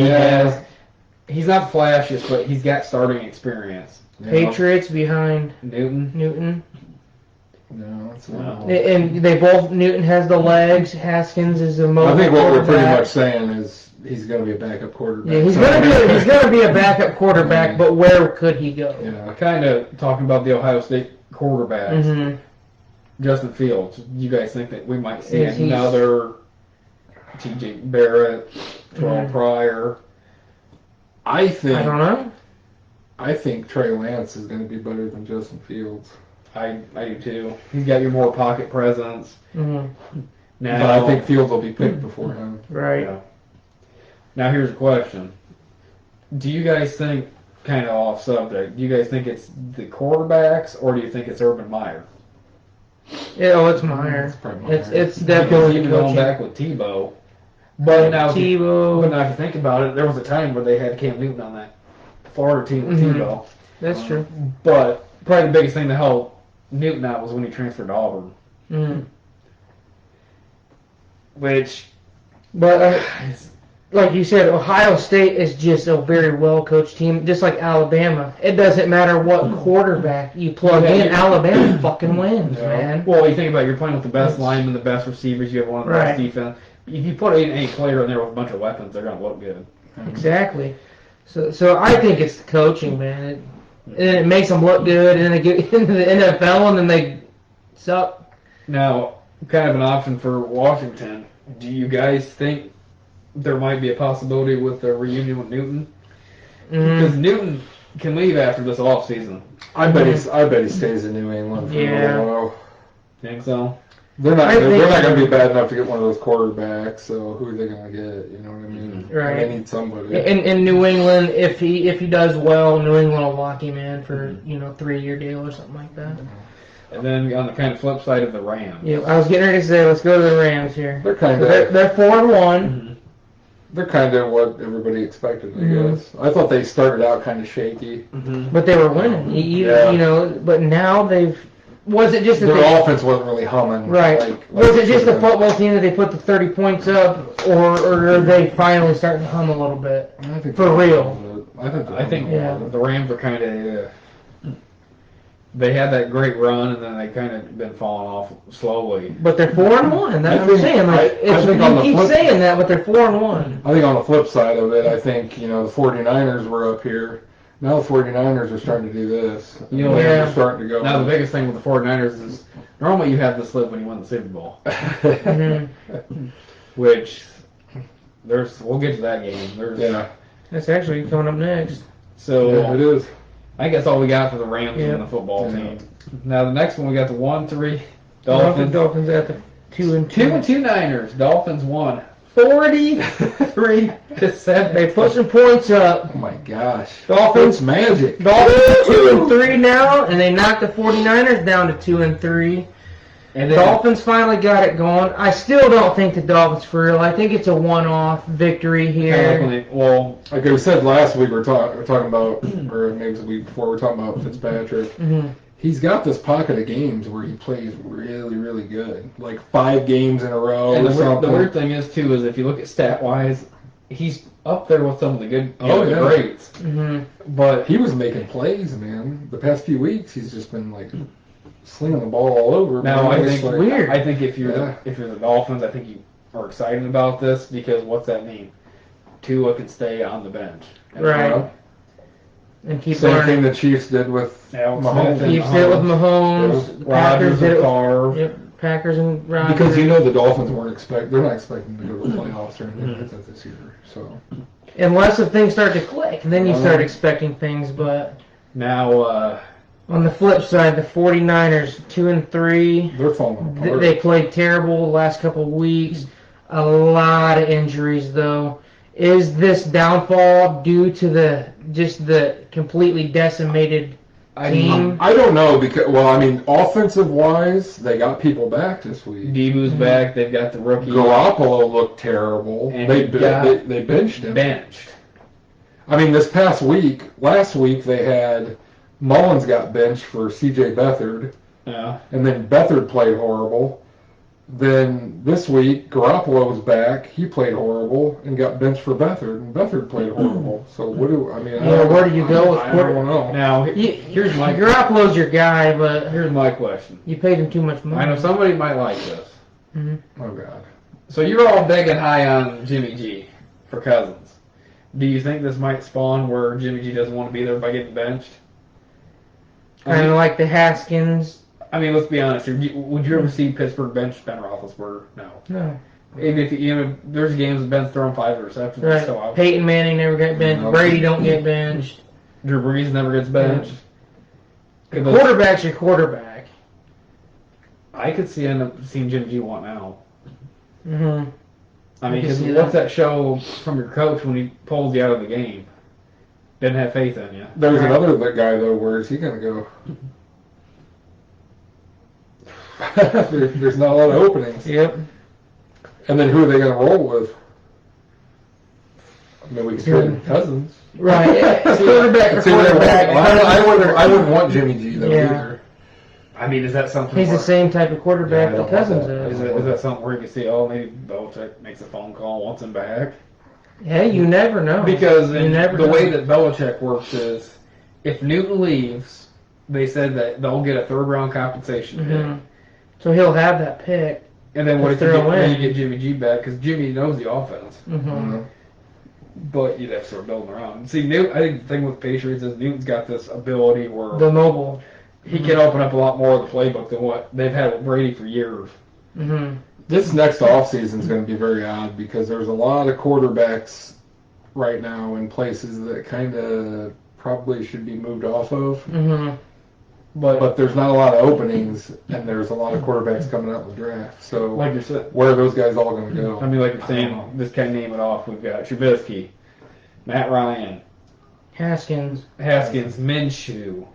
He's not the flashiest, but he's got starting experience. Patriots behind Newton. No, that's not. And Newton has the legs. Haskins is the most. I think what we're pretty much saying is he's going to be a backup quarterback. Yeah, he's going to be a backup quarterback, but where could he go? Yeah, kind of talking about the Ohio State quarterbacks. Justin Fields. You guys think that we might see another T.J. Barrett, Terrell Pryor? I don't know. I think Trey Lance is going to be better than Justin Fields. I do too. He's got your more pocket presence. Now, but I think Fields will be picked before him. Right. Yeah. Now here's a question. Do you guys think, kind of off subject, do you guys think it's the quarterbacks or do you think it's Urban Meyer? Yeah, it's Meyer. It's definitely even going back with Tebow. But now, Tebow. But now if you think about it, there was a time where they had Cam Newton on that Florida team with Tebow. That's true. But probably the biggest thing to help Newton out was when he transferred to Auburn. Mm. Which, But like you said, Ohio State is just a very well-coached team, just like Alabama. It doesn't matter what quarterback you plug in, Alabama fucking wins, man. well, you think about it, you're playing with the best linemen, the best receivers, you have one of the best defense. If you put any player in there with a bunch of weapons, they're going to look good. Exactly. So I think it's the coaching, man. And it makes them look good, and then they get into the NFL, and then they suck. Now, kind of an option for Washington. Do you guys think there might be a possibility with the reunion with Newton? Because Newton can leave after this offseason. I bet he stays in New England for a little while. Think so? They're not going to be bad enough to get one of those quarterbacks. So who are they going to get? You know what I mean? Right. They need somebody. In New England, if he does well, New England will lock him in for 3-year deal or something like that. And then on the kind of flip side of the Rams. Yeah, I was getting ready to say, let's go to the Rams here. They're kind of they're 4-1. They're kind of what everybody expected, I guess. I thought they started out kind of shaky, But they were winning. But now they've. Was it just that their offense wasn't really humming? Right. Was it just the football team that they put the 30 points up, or are they finally starting to hum a little bit? I think for real. I think the Rams are kind of. They had that great run, and then they kind of been falling off slowly. But they're 4-1. That's what I'm saying. You keep saying that, but they're 4-1. I think on the flip side of it, I think the 49ers were up here. Now the 49ers are starting to do this. They're starting to go. Now the biggest thing with the 49ers is normally you have this live when you win the Super Bowl. Which we'll get to that game. That's actually coming up next. So it is. I think that's all we got for the Rams and the football team. Now the next one we got the 1-3 Dolphins. Dolphins at the 2-2. 2-2 Niners. Dolphins won 43-7. They put some points up. Oh my gosh. Dolphins magic. Dolphins 2-3 now, and they knocked the 49ers down to 2-3. And the Dolphins finally got it going. I still don't think the Dolphins for real. I think it's a one-off victory here. Well, like we said last week, we're talking about, or maybe the week before, we're talking about Fitzpatrick. He's got this pocket of games where he plays really, really good. Like 5 games in a row or something. The weird thing is, too, is if you look at stat-wise, he's up there with some of the good greats. But he was making plays, man. The past few weeks, he's just been like slinging the ball all over. Now, I think weird. I think if you're the Dolphins, I think you are excited about this because what's that mean? Tua can stay on the bench. Right. And keep Same learning. thing the Chiefs did with Mahomes. Chiefs did it with Mahomes. Rodgers and Carr. Yep. Packers and Rodgers. Because the Dolphins they're not expecting to go to the playoffs or anything like that this year. So unless if things start to click, then you start expecting things. But now on the flip side, the 49ers 2-3. They're falling apart. They played terrible the last couple of weeks. A lot of injuries, though. Is this downfall due to the completely decimated team? I don't know because offensive wise, they got people back this week. Debu's back. They've got the rookie. Garoppolo looked terrible. And they benched him. Last week they had Mullins got benched for C.J. Beathard. Yeah. And then Beathard played horrible. Then this week, Garoppolo was back. He played horrible and got benched for Beathard, and Beathard played horrible. So where do you go with? I don't know. Now here's my Garoppolo's your guy, but here's my question. You paid him too much money. I know somebody might like this. Oh God. So you're all big and high on Jimmy G for Cousins. Do you think this might spawn where Jimmy G doesn't want to be there by getting benched? Kind of like the Haskins. I mean, let's be honest. Would you ever see Pittsburgh bench Ben Roethlisberger? No. Even if there's games that Ben's throwing 5 interceptions. Right. So out. Peyton Manning never got benched. Brady don't get benched. Drew Brees never gets benched. The quarterback's your quarterback. I could end up seeing Jimmy G want out. I mean, because what's that show from your coach when he pulls you out of the game? Didn't have faith in you. There's another guy though. Where is he going to go? There's not a lot of openings. Yep. And then who are they going to roll with? I mean, we could trade Cousins. Right, quarterback for See, quarterback. I wouldn't want Jimmy G though Yeah. either. I mean, is that something? He's the same type of quarterback Yeah, I that don't want Cousins that. is. Is that something where you can see? Oh, maybe Belichick makes a phone call, wants him back. Hey, you never know. Because you never the know. way that Belichick works is, if Newton leaves, they said that they'll get a third-round compensation pick. So he'll have that pick. And then what if you throw in. get Jimmy G back? Because Jimmy knows the offense. Mm-hmm. But you'd have to start building around. See, Newton, I think the thing with Patriots is Newton's got this ability where The mobile. he can open up a lot more of the playbook than what they've had with Brady for years. Mm-hmm. This next offseason is going to be very odd because there's a lot of quarterbacks right now in places that kind of probably should be moved off of. Mm-hmm. But there's not a lot of openings, and there's a lot of quarterbacks coming out in the draft. So Like you said, where are those guys all going to go? I mean, like you're saying, this kind of name it off. We've got Trubisky, Matt Ryan, Haskins. Minshew,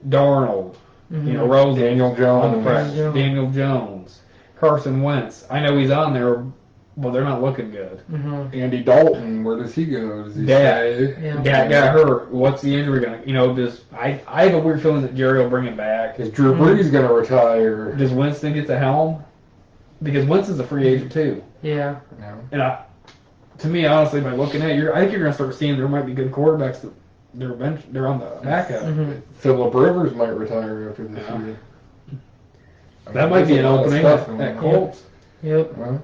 Darnold, Mm-hmm. Rosen, Daniel Jones. on the practice, Daniel Jones, Carson Wentz. I know he's on there, but they're not looking good. Mm-hmm. Andy Dalton, where does he go? Does he Yeah. stay? Yeah. Got hurt. What's the injury going to, I have a weird feeling that Jerry will bring him back. Is Drew Brees going to retire? Does Winston get the helm? Because Winston's a free agent too. Yeah. No. And to me, honestly, by looking at it, I think you're going to start seeing there might be good quarterbacks that they're on the backup. Mm-hmm. Phillip Rivers might retire after this Yeah. year. That might be an there's a lot of opening stuff at going on. Colts. Yep. Well,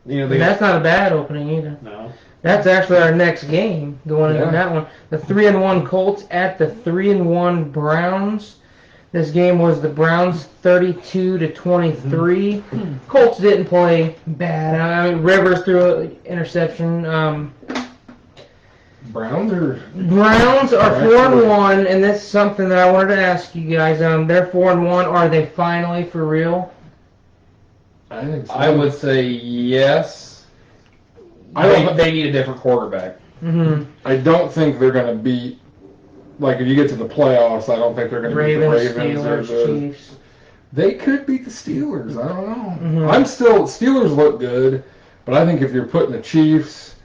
And that's not a bad opening either. No. That's actually our next game going into Yeah. that one. The 3-1 Colts at the 3-1 Browns. This game was the Browns 32-23. Colts didn't play bad. I mean, Rivers threw an interception. Browns are Browns are 4-1, and this is something that I wanted to ask you guys. They're 4-1. Are they finally for real? I think so. I would say yes. They need a different quarterback. Mm-hmm. I don't think they're going to beat. Like if you get to the playoffs, I don't think they're going to beat the Ravens, Ravens or Steelers, the. Chiefs. They could beat the Steelers. I don't know. Mhm. Steelers look good, but I think if you're putting the Chiefs,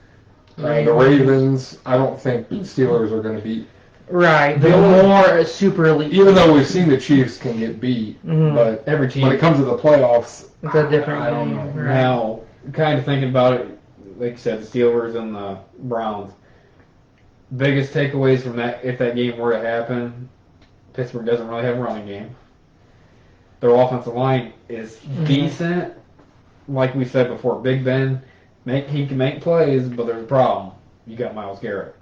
the Ravens, I don't think the Steelers are going to beat. Right, the more super elite. Even though we've seen the Chiefs can get beat, Mhm. but Every team. when it comes to the playoffs, It's a different I don't game. know. Right. Now, kind of thinking about it, like you said, the Steelers and the Browns. Biggest takeaways from that, if that game were to happen, Pittsburgh doesn't really have a running game. Their offensive line is decent. Like we said before, Big Ben, he can make plays, but there's a problem. You got Myles Garrett.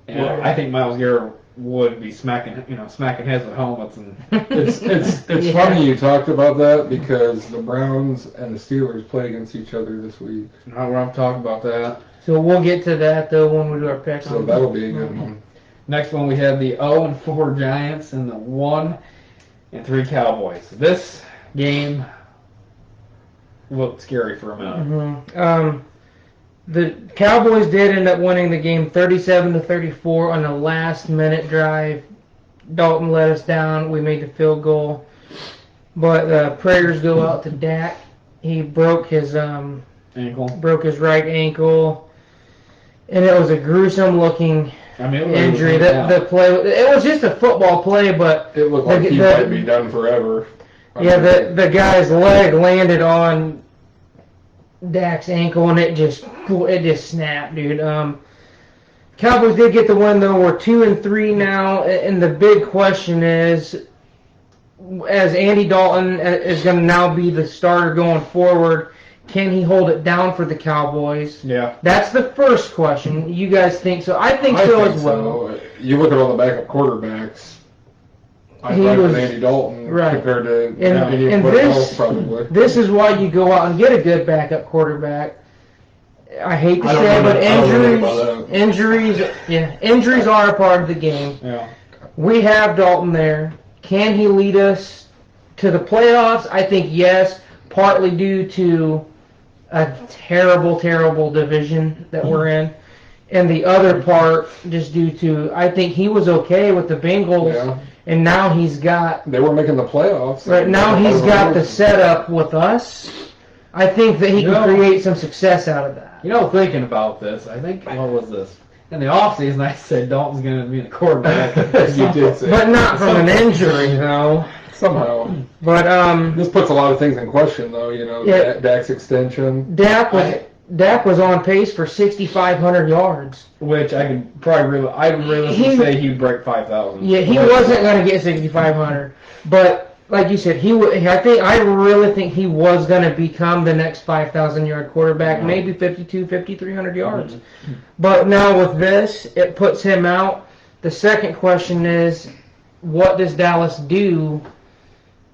And Right. I think Myles Garrett would be smacking heads with helmets and it's Yeah. funny you talked about that because the Browns and the Steelers play against each other this week, not what I'm talking about that. So we'll get to that though when we do our picks. so that'll be a good one. Next one we have the 0-4 Giants and the 1-3 Cowboys. This game looked scary for a minute. Mhm. The Cowboys did end up winning the game 37-34 on the last minute drive. Dalton let us down. We made the field goal. But prayers go out to Dak. He broke his Ankle. right ankle. And it was a gruesome looking I mean, it really injury. was The play, it was just a football play, but It looked like he might be done forever. yeah, the guy's leg landed on Dak's ankle, and it just snapped, dude. Cowboys did get the win though. We're 2-3 now, and the big question is, as Andy Dalton is going to now be the starter going forward, can he hold it down for the Cowboys? Yeah. That's the first question. You guys think so? I think so as well. So. You look at all the backup quarterbacks. I'd He like was- with Andy Dalton right. compared to And anybody this- else probably. This is why you go out and get a good backup quarterback. I hate to I don't say it, know but that- I don't know about injuries are a part of the game. Yeah. We have Dalton there. Can he lead us to the playoffs? I think yes, partly due to a terrible, terrible division that we're in. And the other part just due to, I think he was okay with the Bengals, Yeah. and now he's got, They were making the playoffs. right now he's got the setup with us. I think that he can create some success out of that. You know, thinking about this, I think, what was this? In the offseason, I said Dalton's going to be the quarterback. You did say. But not from an injury, though. Somehow. But This puts a lot of things in question, though. You know, Yeah. Dak's extension. Dak was on pace for 6,500 yards. Which I could probably I would realistically say he'd break 5,000. Yeah, he wasn't going to get 6,500, but like you said, I really think he was going to become the next 5,000-yard quarterback, maybe 5,300 yards. But now with this, it puts him out. The second question is, what does Dallas do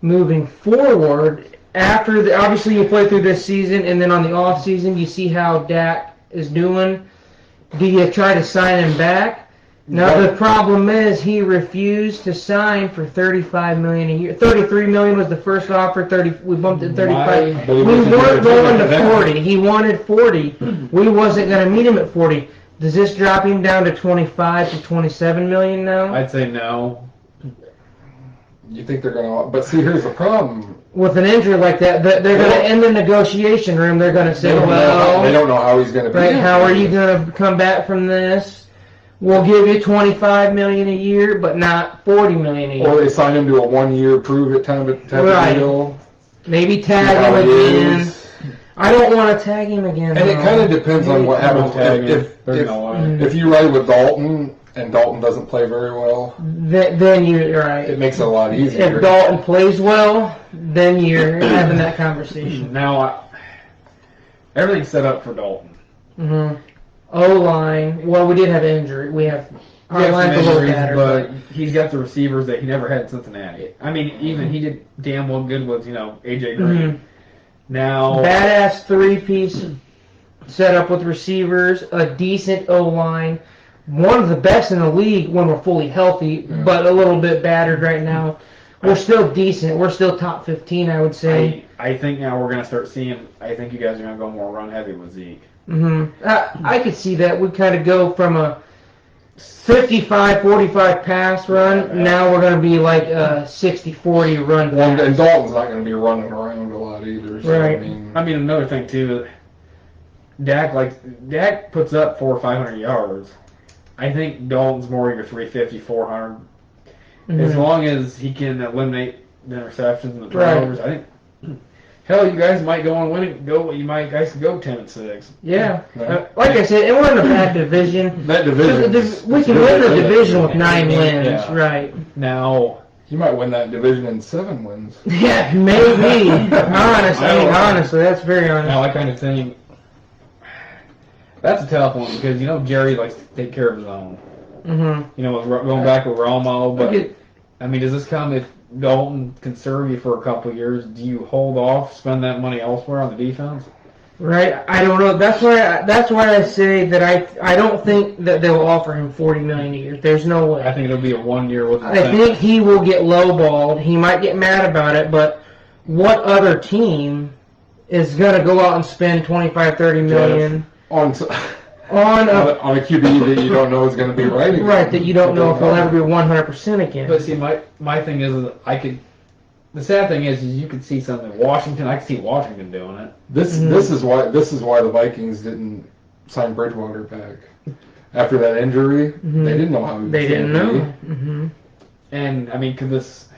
moving forward? Obviously you play through this season, and then on the off season you see how Dak is doing. Do you try to sign him back? Now the problem is he refused to sign for $35 million a year. $33 million was the first offer. We bumped it to $35. We weren't going to 40. He wanted 40. We wasn't going to meet him at 40. Does this drop him down to 25 to 27 million now? I'd say no. You think they're going to... But see, here's the problem. With an injury like that, they're going to end the negotiation room. They're going to say, They don't know how he's going to be. Right, how are you going to come back from this? We'll give you $25 million a year, but not $40 million a year. Or they sign him to a 1-year prove-it type of deal. Maybe tag him again. I don't want to tag him again. And it kind of depends on what happens. If you ride with Dalton and Dalton doesn't play very well, then you're right. It makes it a lot easier. If Dalton plays well, then you're having that conversation. Now, everything's set up for Dalton. Mm-hmm. O-line. Well, we did have an injury. We have our line's a little better, but he's got the receivers that he never had in Cincinnati. I mean, even he did damn well good with AJ Green. Mm-hmm. Now, badass three-piece setup with receivers, a decent O-line, one of the best in the league when we're fully healthy, but a little bit battered right now. We're still decent. We're still top 15, I would say. I think now we're going to start seeing. I think you guys are going to go more run-heavy with Zeke. Mm-hmm. I could see that. We kind of go from a 55-45 pass run. Now we're going to be like a 60-40 run pass. Well, and Dalton's not going to be running around a lot either. So, right. I mean, another thing too. Dak puts up 400 or 500 yards. I think Dalton's more your 350, 400. As long as he can eliminate the interceptions and the turnovers, I think. Hell, you guys might go on winning. You might guys could go 10-6. Yeah, like I said, and we're in a bad division. That division, we can win the division with 9 wins, right? Now you might win that division in 7 wins. Yeah, maybe. Honestly, that's very honest. Now I kind of think that's a tough one because Jerry likes to take care of his own. Mm-hmm. Going back with Romo, but I mean, does this come if Dalton can serve you for a couple of years? Do you hold off, spend that money elsewhere on the defense? Right, I don't know. That's why I say that I don't think that they'll offer him $40 million a year. There's no way. I think it'll be a 1 year with. I think he will get lowballed. He might get mad about it, but what other team is going to go out and spend $25-30 million on a QB that you don't know is going to be right again? Right, that you don't know if he'll ever be 100% again. But see, my thing is the sad thing is you could see something. Washington, I could see Washington doing it. This is why the Vikings didn't sign Bridgewater back after that injury. They didn't know how he was They didn't know. Mm-hmm. And I mean, could this?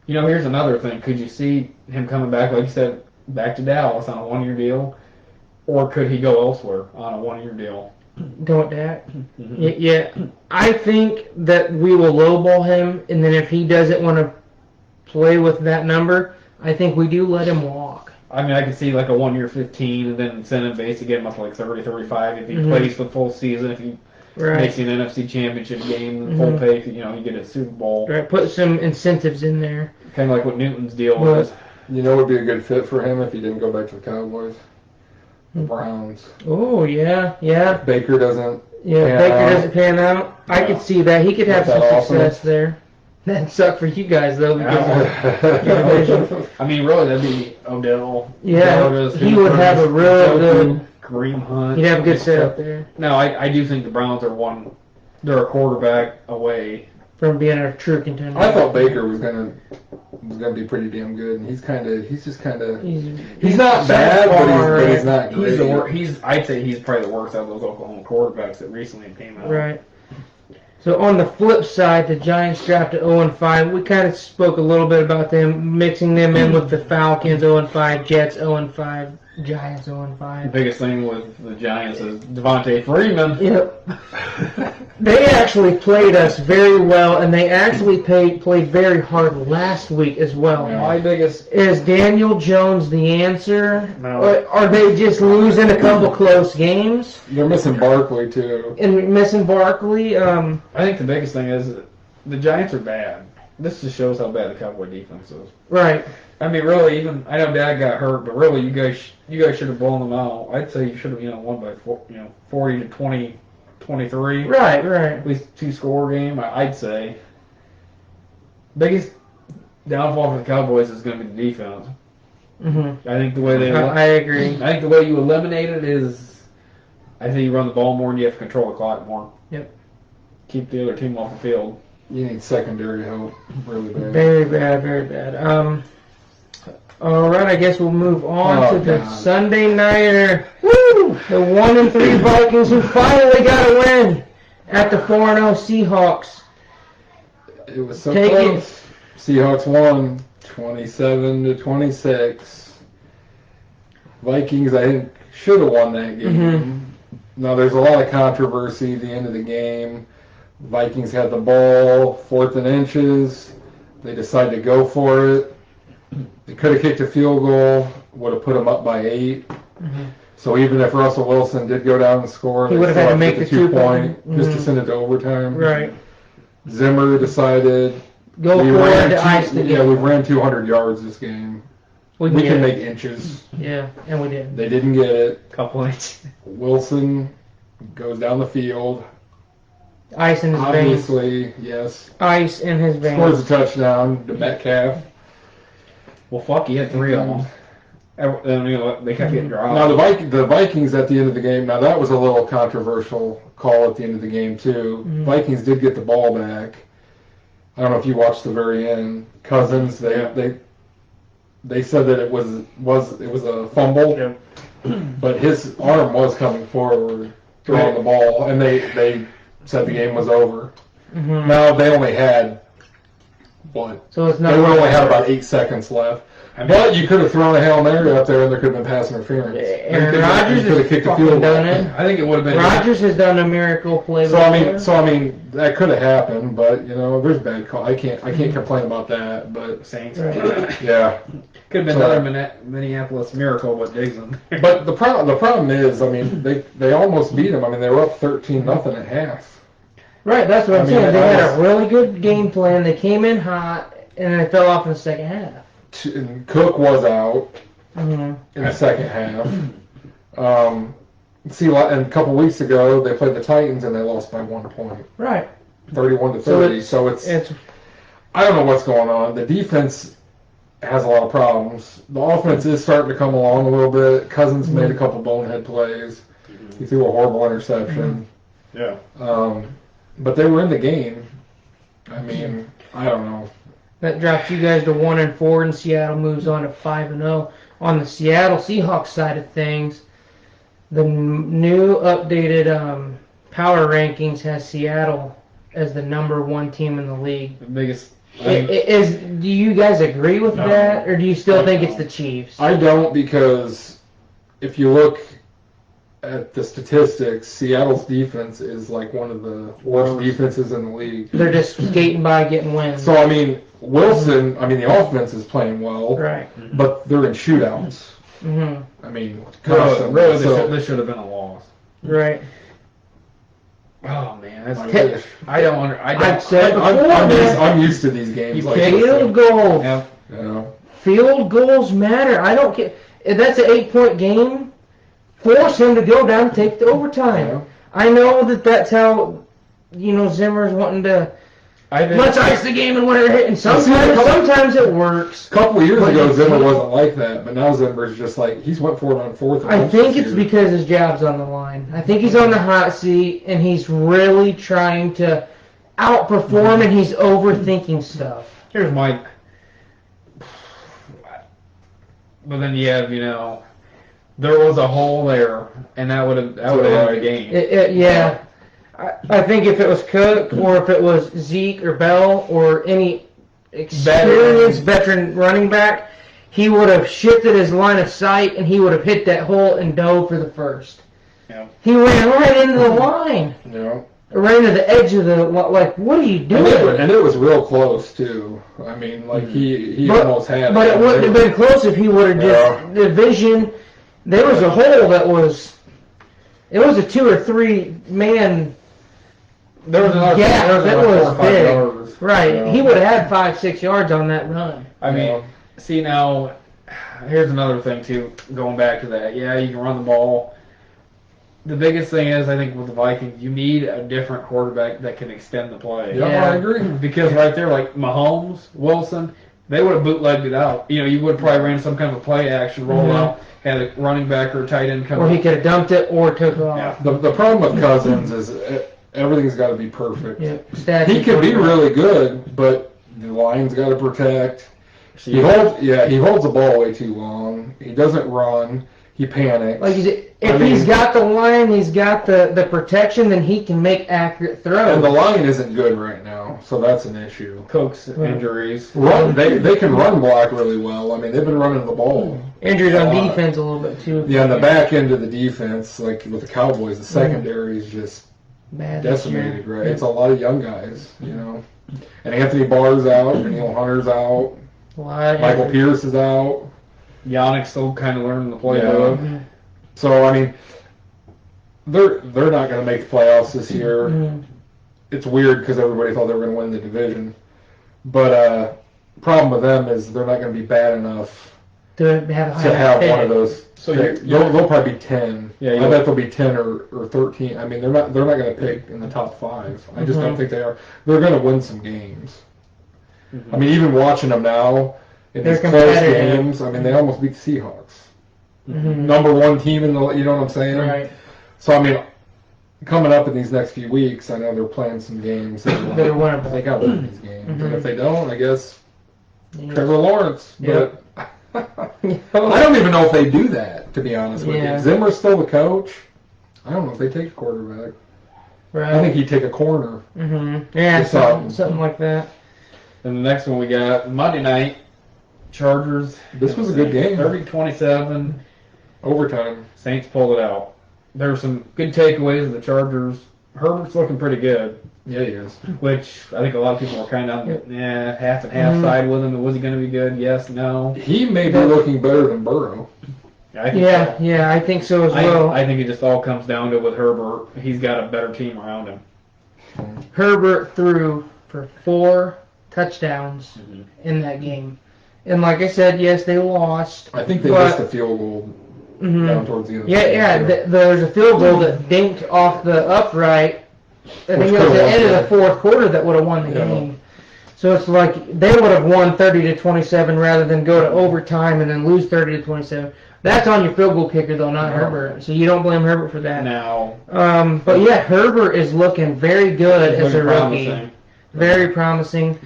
Here's another thing. Could you see him coming back, like you said, back to Dallas on a 1-year deal, or could he go elsewhere on a 1-year deal? Go with that. Yeah, I think that we will lowball him, and then if he doesn't want to play with that number, I think we do let him walk. I mean, I could see like a 1-year 15 and then incentive base to get him up to like 30, 35 if he plays the full season, if he makes an NFC Championship game, full pay, if you get a Super Bowl. Right, put some incentives in there. Kind of like what Newton's deal was. You know what would be a good fit for him if he didn't go back to the Cowboys? The Browns. Oh, yeah. If Baker doesn't pan out. I could see that. He could have some success there. That'd suck for you guys, though, because I mean, really, that'd be Odell. Yeah, he would have a real good Kareem Hunt. He'd have a good setup there. No, I do think the Browns are they're a quarterback away from being a true contender. I thought Baker was gonna be pretty damn good, and he's not bad, but he's not great. I'd say he's probably the worst out of those Oklahoma quarterbacks that recently came out. Right. So on the flip side, the Giants drafted 0-5. We kind of spoke a little bit about them, mixing them in with the Falcons 0-5, Jets 0-5, Giants 0-5. The biggest thing with the Giants is Devontae Freeman. Yep. They actually played us very well, and they actually played very hard last week as well. My biggest Is Daniel Jones the answer? No. Or are they just losing a couple close games They're missing Barkley too. and missing Barkley? I think the biggest thing is the Giants are bad. This just shows how bad the Cowboy defense is. Right. I mean, really, even I know Dad got hurt, but really, you guys should have blown them out. I'd say you should have, won by 40 to 20, 23. Right. At least 2-score game. I'd say. Biggest downfall for the Cowboys is going to be the defense. Mm-hmm. I think the way I agree. I think the way you eliminate it is, I think you run the ball more and you have to control the clock more. Yep. Keep the other team off the field. You need secondary help really bad. Very bad, very bad. All right, I guess we'll move on to the Sunday nighter. Woo! The 1-3 Vikings who finally got a win at the 4-0 Seahawks. It was so Take close. Seahawks won 27-26. Vikings, I think, should have won that game. Mm-hmm. Now, there's a lot of controversy at the end of the game. Vikings had the ball, 4th and inches. They decided to go for it. They could have kicked a field goal, would have put them up by 8. Mm-hmm. So even if Russell Wilson did go down and score, He they would have still had to make get the 2-point. just to send it to overtime. Right. Zimmer decided Go for it to ice the game. Yeah, we ran 200 yards this game. We can make inches. Yeah, and we did. They didn't get it. Couple inches. Wilson goes down the field. Ice in his veins. Obviously, yes. Ice in his veins. Scores a touchdown to Metcalf. Well, fuck, he had 3 of them. And, they kept getting dropped. Now, the Vikings at the end of the game, now that was a little controversial call at the end of the game, too. Mm-hmm. Vikings did get the ball back. I don't know if you watched the very end. Cousins, they said that it was a fumble, but his arm was coming forward, throwing the ball, and they said the game was over. Mm-hmm. Now they only had So it's not. they only had about 8 seconds left. But you could have thrown a Hail Mary up there, and there could have been pass interference. Aaron Rodgers could have kicked a field done goal. it. I think it would have been. Rodgers has done a miracle play. So I mean, that could have happened, but there's bad call. I can't complain about that. But Saints. Right. yeah, Could have been another Minneapolis miracle with Digson. but the problem is, I mean, they almost beat them. I mean, they were up 13-0 at half. Right, that's what I'm saying. They that had a really good game plan. They came in hot, and they fell off in the second half. And Cook was out Mm-hmm. in the second half. And a couple weeks ago, they played the Titans, and they lost by 1 point. Right. 31-30. So it's I don't know what's going on. The defense has a lot of problems. The offense is starting to come along a little bit. Cousins made a couple bonehead plays. He threw a horrible interception. Yeah. But they were in the game. I mean, I don't know. That drops you guys to 1-4, and Seattle moves on to 5-0. On the Seattle Seahawks side of things, the new updated power rankings has Seattle as the #1 team in the league. The biggest. Do you guys agree with that, or do you still think it's the Chiefs? I don't, because if you look at the statistics, Seattle's defense is like one of the worst defenses in the league. They're just skating by, getting wins. So, I mean, Wilson, the offense is playing well, Right. but they're in shootouts. Mm-hmm. I mean, Really, so, this should have been a loss. Right. Oh man, that's. wish. I don't under. I don't. I've said before, I'm used to these games. Like this. field goals. Yeah. Field goals matter. I don't care. If that's an 8-point game, force him to go down and take the overtime. Yeah. I know that's how, Zimmer's wanting to let's ice the game and whatever. And sometimes it works. A couple of years ago, Zimmer wasn't like that, but now Zimmer's just like, he's went for it on 4th. I think it's because his job's on the line. I think he's on the hot seat, and he's really trying to outperforming. He's overthinking stuff. Here's my. But then you have, there was a hole there, and that would have ended the game. Yeah. I think if it was Cook or if it was Zeke or Bell or any experienced veteran running back, he would have shifted his line of sight and he would have hit that hole and dove for the first. Yeah. He ran right into the line. Yeah. Right into the edge of the, like, what are you doing? And it was real close, too. I mean, like, he almost had it. But it wouldn't have been close if he would have just, the vision, there was a hole that was, it was a 2 or 3 man. There was another. Yeah, that was 4 or 5 big. yards. Right. He would have had 5-6 yards on that run. I mean, see now, here's another thing too. Going back to that, yeah, you can run the ball. The biggest thing is, I think, with the Vikings, you need a different quarterback that can extend the play. Yeah, I agree. Because right there, like Mahomes, Wilson, they would have bootlegged it out. You would have probably ran some kind of a play action rollout, had a running back or a tight end come. Or he could have dumped it or took it off. Yeah. The problem with Cousins is everything's got to be perfect. Yeah. He could be really good, but the line's got to protect. He holds the ball way too long. He doesn't run. He panics. Like if he's got the line, he's got the protection, then he can make accurate throws. And the line isn't good right now, so that's an issue. Cook's injuries. They can run block really well. I mean, they've been running the ball. Injuries on defense a little bit too. Yeah, on the back end of the defense, like with the Cowboys, the secondary is just bad decimated, right? It's a lot of young guys, And Anthony Barr's out, Daniel Hunter's out, Michael Pierce is out. Yannick's still kind of learning the playbook. Mm-hmm. So, I mean, they're not going to make the playoffs this year. Mm-hmm. It's weird because everybody thought they were going to win the division. But problem with them is they're not going to be bad enough to have one of those. So they'll probably be 10. Yeah, I bet they'll be 10 or 13. I mean, they're not going to pick in the top 5. I just don't think they are. They're going to win some games. I mean, even watching them now in these close games, I mean, they almost beat the Seahawks. Number 1 team in the, you know what I'm saying? Right. So, I mean, coming up in these next few weeks, I know they're playing some games. They're winnable. They got to win these games. And if they don't, I guess Trevor Lawrence. But I don't even know if they do that, to be honest with you. Zimmer's still the coach. I don't know if they take a quarterback. Right. I think he'd take a corner. Yeah, something like that. And the next one we got Monday night, Chargers. This was a good game. 30-27. Overtime. Saints pulled it out. There were some good takeaways of the Chargers. Herbert's looking pretty good. Yeah, he is. Which I think a lot of people were kind of half and half side with him. Was he going to be good? Yes, no. He may be looking better than Burrow. I think so as well. I think it just all comes down to with Herbert. He's got a better team around him. Herbert threw for 4 touchdowns in that game. And like I said, yes, they lost. I think they missed a field goal down towards the end of the game. There's a field goal that dinked off the upright. I think it was the end of the 4th quarter that would have won the game. So it's like they would have won 30-27 rather than go to overtime and then lose 30-27. That's on your field goal kicker, though, not Herbert. So you don't blame Herbert for that. No. But yeah, Herbert is looking very good as a rookie. Promising. Very promising.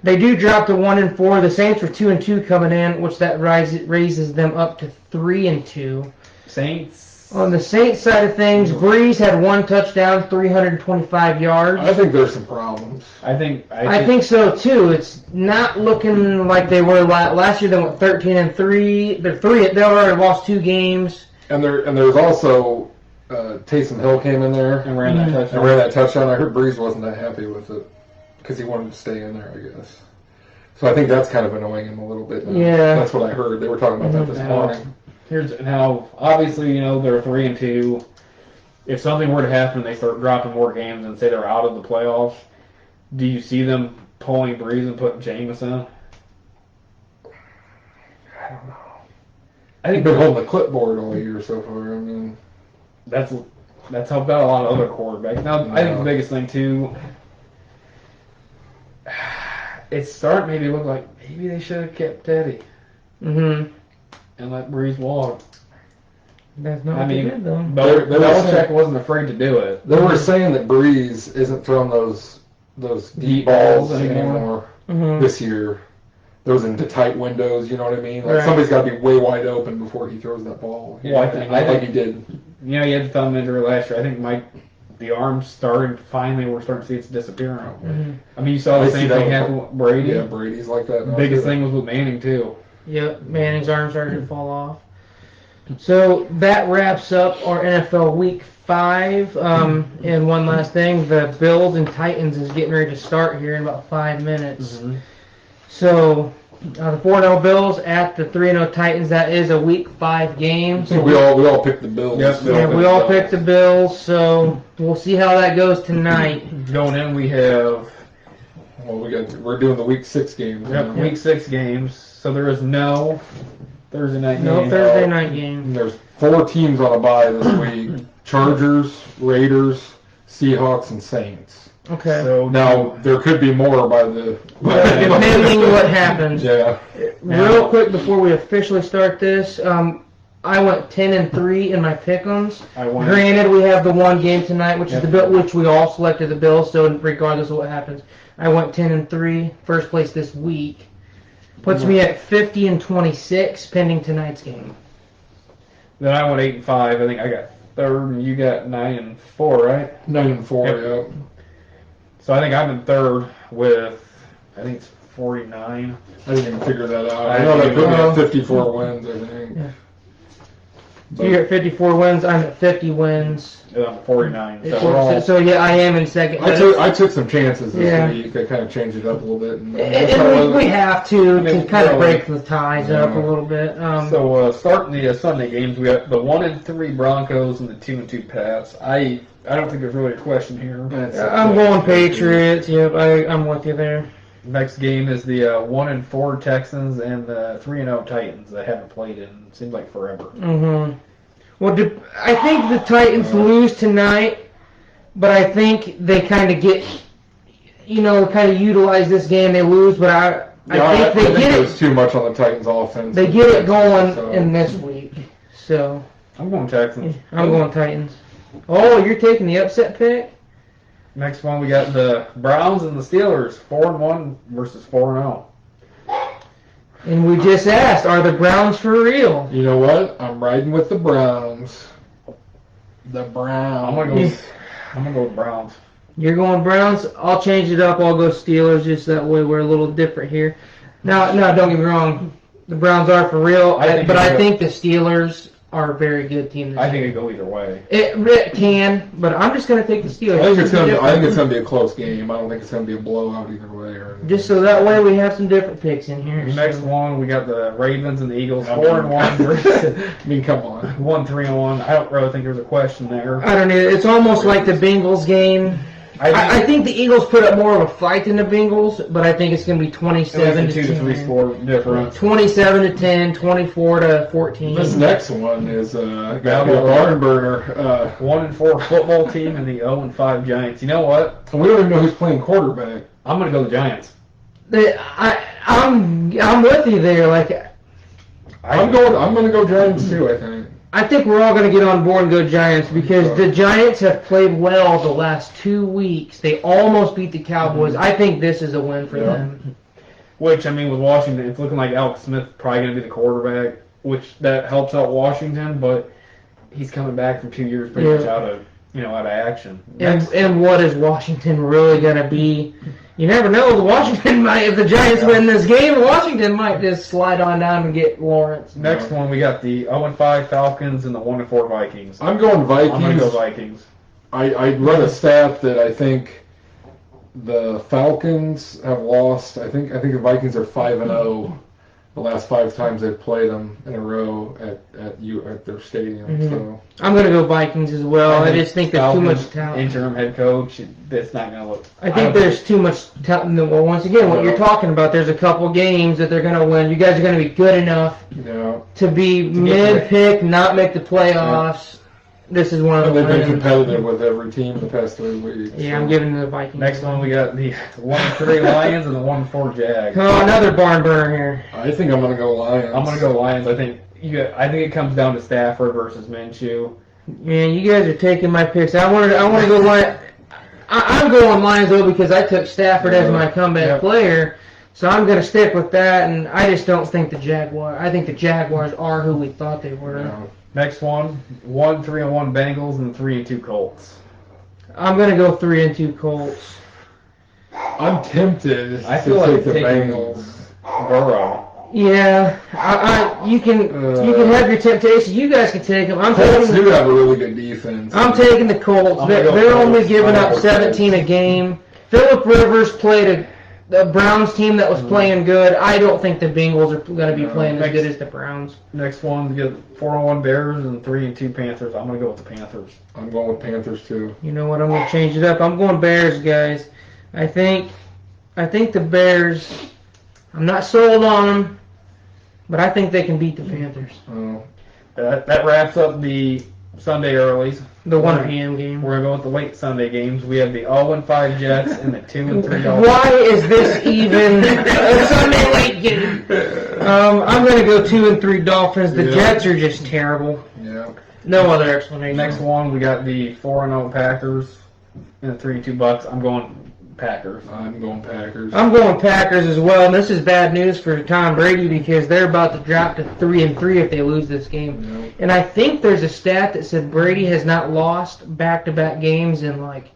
They do drop to 1-4. The Saints were 2-2 coming in, which that raises them up to 3-2. Saints. On the Saints side of things, Breeze had 1 touchdown, 325 yards. I think there's some problems. I think so too. It's not looking like they were last year. They went 13-3. They already lost 2 games. And there's also Taysom Hill came in there and ran that touchdown. I heard Breeze wasn't that happy with it because he wanted to stay in there, I guess. So I think that's kind of annoying him a little bit now. Yeah. That's what I heard. They were talking about that this morning. Here's how, obviously, they're 3-2. If something were to happen and they start dropping more games and say they're out of the playoffs, do you see them pulling Breeze and putting Jameis in? I don't know. I think they're holding the clipboard all year so far. I mean, that's helped out a lot of other quarterbacks. Now, I think the biggest thing too, it's starting to maybe look like maybe they should have kept Teddy. And let Breeze walk. That's not what they did, though. Belichick wasn't afraid to do it. They were saying that Breeze isn't throwing those those deep balls anymore. Mhm. This year. Those into tight windows, you know what I mean? Like Right. somebody's got to be way wide open before he throws that ball. Well, I think he did. You know, you had the thumb injury last year. I think the arms started, finally we're starting to see it's disappearing. Mhm. I mean, you saw the I same see that thing with- happen with Brady. Yeah, Brady's like that now. Biggest too. thing was with Manning, too. Yep, Manning's arm started to fall off. So that wraps up our NFL Week 5. And one last thing, the Bills and Titans is getting ready to start here in about 5 minutes. Mm-hmm. So the 4-0 Bills at the 3-0 Titans. That is a Week 5 game. So we all picked the Bills. Yep. Yeah, we all picked the Bills. So we'll see how that goes tonight. Going in, we have Well, we're doing the Week 6 games. now. Week 6 games. So there is no Thursday night No game. Thursday night game. And there's 4 teams on a bye this week: Chargers, Raiders, Seahawks, and Saints. Okay. So Now there could be more by the. Depending what happens. Yeah. Real quick before we officially start this, I went 10-3 in my pick'ems. I won. Granted, we have the one game tonight, which is the Bill, which we all selected the Bills. So regardless of what happens, I went 10-3, first place this week. Puts me at 50-26 pending tonight's game. Then I went 8-5. I think I got third, and you got 9-4, right? 9-4. Yep. Yeah. So I think I'm in third with, I think it's 49. I didn't even figure that out. I I know they didn't put me know. at 54 wins. I think. Yeah. So you're at 54 wins. I'm at 50 wins. And I'm at 49. So we're So, all, so yeah, I am in second. I took some chances this Yeah. week. I kind of changed it up a little bit. And we have to mean, kind of really. break the ties up a little bit. So starting the Sunday games, we got the 1-3 Broncos and the 2-2 Pats. I don't think there's really a question here. I'm going Patriots. Yep, I'm with you there. Next game is the 1-4 Texans and the 3-0 Titans that haven't played in seems like forever. Mm-hmm. Well, I think the Titans lose tonight, but I think they kind of get, kind of utilize this game. They lose, but I think they get there's it. too much on the Titans' offense. They get it going So- in this week. So I'm going Texans. I'm going Titans. Oh, you're taking the upset pick? Next one, we got the Browns and the Steelers, 4-1 versus 4-0. And we just asked, are the Browns for real? You know what? I'm riding with the Browns. The Browns. I'm gonna go with Browns. You're going Browns. I'll change it up. I'll go Steelers. Just that way we're a little different here. Now, don't get me wrong. The Browns are for real, I think the Steelers are a very good team this I think year. it could go either way. It can, but I'm just going to take the Steelers. I think it's gonna be a close game. I don't think it's gonna be a blowout either way. Just so that way we have some different picks in here. Next so. one, we got the Ravens and the Eagles, 4-1 versus I mean, come on. 1-3-1. I don't really think there's a question there. I don't know. It's almost like the Bengals game. I think the Eagles put up more of a fight than the Bengals, but I think it's going to be 27 2 to 3 10. score difference. 27 to 10, 24 to 14. This next one is gotta be a barn burner. 1-4 football team and the 0-5 Giants. You know what? And we don't even know who's playing quarterback. I'm gonna go the Giants. I'm with you there. Like I'm gonna go Giants too. I think. I think we're all going to get on board and go Giants because the Giants have played well the last 2 weeks. They almost beat the Cowboys. I think this is a win for them. Which, I mean, with Washington, it's looking like Alex Smith probably going to be the quarterback, which that helps out Washington, but he's coming back from 2 years pretty much out of action. And what is Washington really going to be? You never know. Washington might, if the Giants win this game, Washington might just slide on down and get Lawrence. Next one, we got the 0-5 Falcons and the 1-4 Vikings. I'm going Vikings. I'm going to go Vikings. I read a stat that I think the Falcons have lost. I think the Vikings are 5-0 the last 5 times they've played them in a row at their stadium. Mhm. So I'm going to go Vikings as well. I just think there's too much Falcons, talent. Interim head coach, that's not going to look. I think there's too much talent. Well, once again, what you're talking about, there's a couple games that they're going to win. You guys are going to be good enough to be mid-pick, not make the playoffs. This is one of and the they've been wins. competitive with every team the past 3 weeks. Yeah, I'm giving the Vikings. Next one, we got the 1-3 Lions and the 1-4 Jags. Oh, another barn burner here. I think I'm going to go Lions. I'm going to go Lions. I think it comes down to Stafford versus Minshew. Man, you guys are taking my picks. I want to go Lions. I'm going Lions though because I took Stafford as my comeback Yep. player, so I'm going to stick with that. And I just don't think the Jaguars. I think the Jaguars are who we thought they were. No. Next one, 3-1 Bengals and 3-2 Colts. I'm going to go 3-2 Colts. I'm tempted I to feel like take the taking Bengals. Burrow. Yeah, you can have your temptation. You guys can take them. Colts do have a really good defense. I'm taking the Colts. I'm gonna go They're Colts. only giving I'm up gonna go 17 a game. Phillip Rivers played a Browns team that was playing good. I don't think the Bengals are going to be No. playing as good as the Browns. Next one, we get 4-1 Bears and 3-2 Panthers. I'm going to go with the Panthers. I'm going with Panthers too. You know what? I'm going to change it up. I'm going Bears, guys. I think the Bears. I'm not sold on them, but I think they can beat the Panthers. Oh. That wraps up the Sunday earlies. The 1 p.m. game. We're going to go with the late Sunday games. We have the 0-5 Jets and the 2-3 Dolphins. Why is this even a Sunday late game? I'm going to go 2-3 Dolphins. The Yeah. Jets are just terrible. Yeah. No other explanation. Next one, we got the 4-0 Packers and the 3-2 Bucks. I'm going Packers. I'm going Packers. I'm going Packers as well, and this is bad news for Tom Brady because they're about to drop to 3-3 if they lose this game. No. And I think there's a stat that said Brady has not lost back-to-back games in like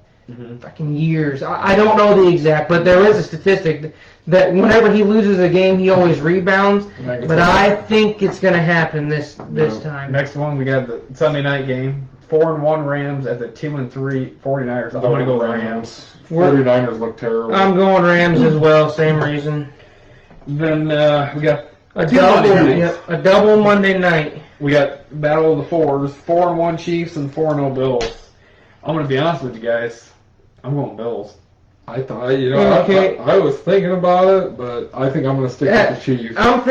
fucking years. I don't know the exact, but there is a statistic that whenever he loses a game, he always rebounds. But I think it's going to happen this time. Next one, we got the Sunday night game. 4-1 Rams at the 2-3 49ers. I'm going to go Rams. 49ers look terrible. I'm going Rams as well, same reason. Then we got A Two double, Monday nights. yep, a double Monday night. we got Battle of the Fours. 4-1 Chiefs and 4-0 Bills. I'm going to be honest with you guys. I'm going Bills. I thought, I was thinking about it, but I think I'm going to stick with the Chiefs. I'm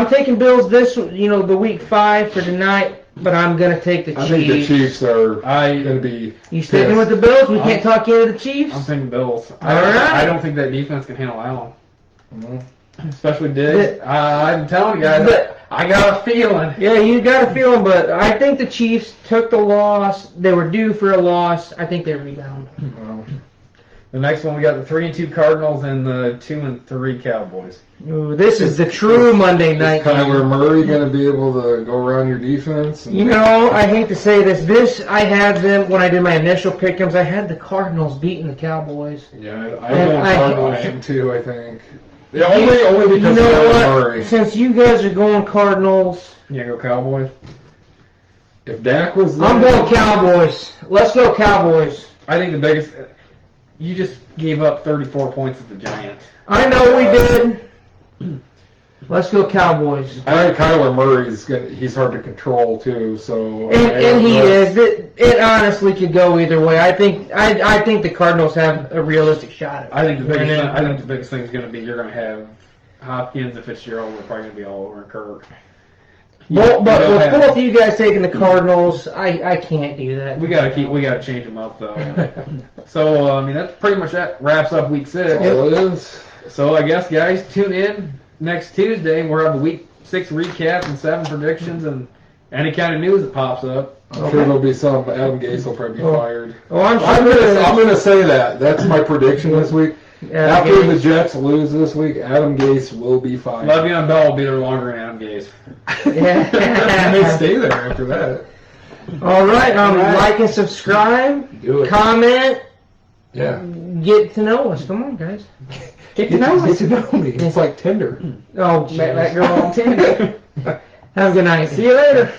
taking Bills the week 5 for tonight, but I'm gonna take the Chiefs. I think the Chiefs are going to be. You sticking with the Bills? We can't talk you into the Chiefs. I'm thinking Bills. All right. I don't think that defense can handle Allen. Mhm. Especially Diggs. I'm telling you guys, But- I got a feeling. Yeah, you got a feeling, but I think the Chiefs took the loss. They were due for a loss. I think they rebound. Well, The next one, we got the 3-2 Cardinals and the 2-3 Cowboys. Ooh, this is the true Monday night is Kyler game. Murray going to be able to go around your defense? You know, I hate to say this. I had them when I did my initial pick'ems. I had the Cardinals beating the Cowboys. Yeah, And I'm going I- Cardinals too, I think. Yeah, only because you know of what? Kyler Murray. Since you guys are going Cardinals, You gonna go Cowboys? If Dak was there, I'm going Cowboys. Let's go Cowboys. I think the biggest. You just gave up 34 points at the Giants. I know we did. Let's go Cowboys. I think Kyler Murray's he's hard to control too. So And he is. It honestly could go either way. I think the Cardinals have a realistic shot at it. I think the biggest. And then- I think the biggest thing is going to be you're going to have Hopkins and Fitzgerald are probably going to be all over Kirk. Well, but You don't with have- both of you guys taking the Cardinals, I can't do that. We gotta change them up though. So I mean that's pretty much that wraps up week 6. All it is. So I guess guys tune in next Tuesday and we'll have a week 6 recap and 7 predictions and any kind of news that pops up. I'm sure there'll be some. Adam Gase will probably be fired. Oh, I'm I'm gonna say that. That's my prediction this week. Yeah, After Gase. the Jets lose this week, Adam Gase will be fired. Le'Veon Bell will be there longer than Adam Gase. He may Yeah. stay there after that. All right. All right. Like and subscribe. Do it. Comment. Yeah. Get to know us. Come on, guys. Get to know me. It's like Tinder. Oh, met that girl on Tinder. Have a good night. See you later.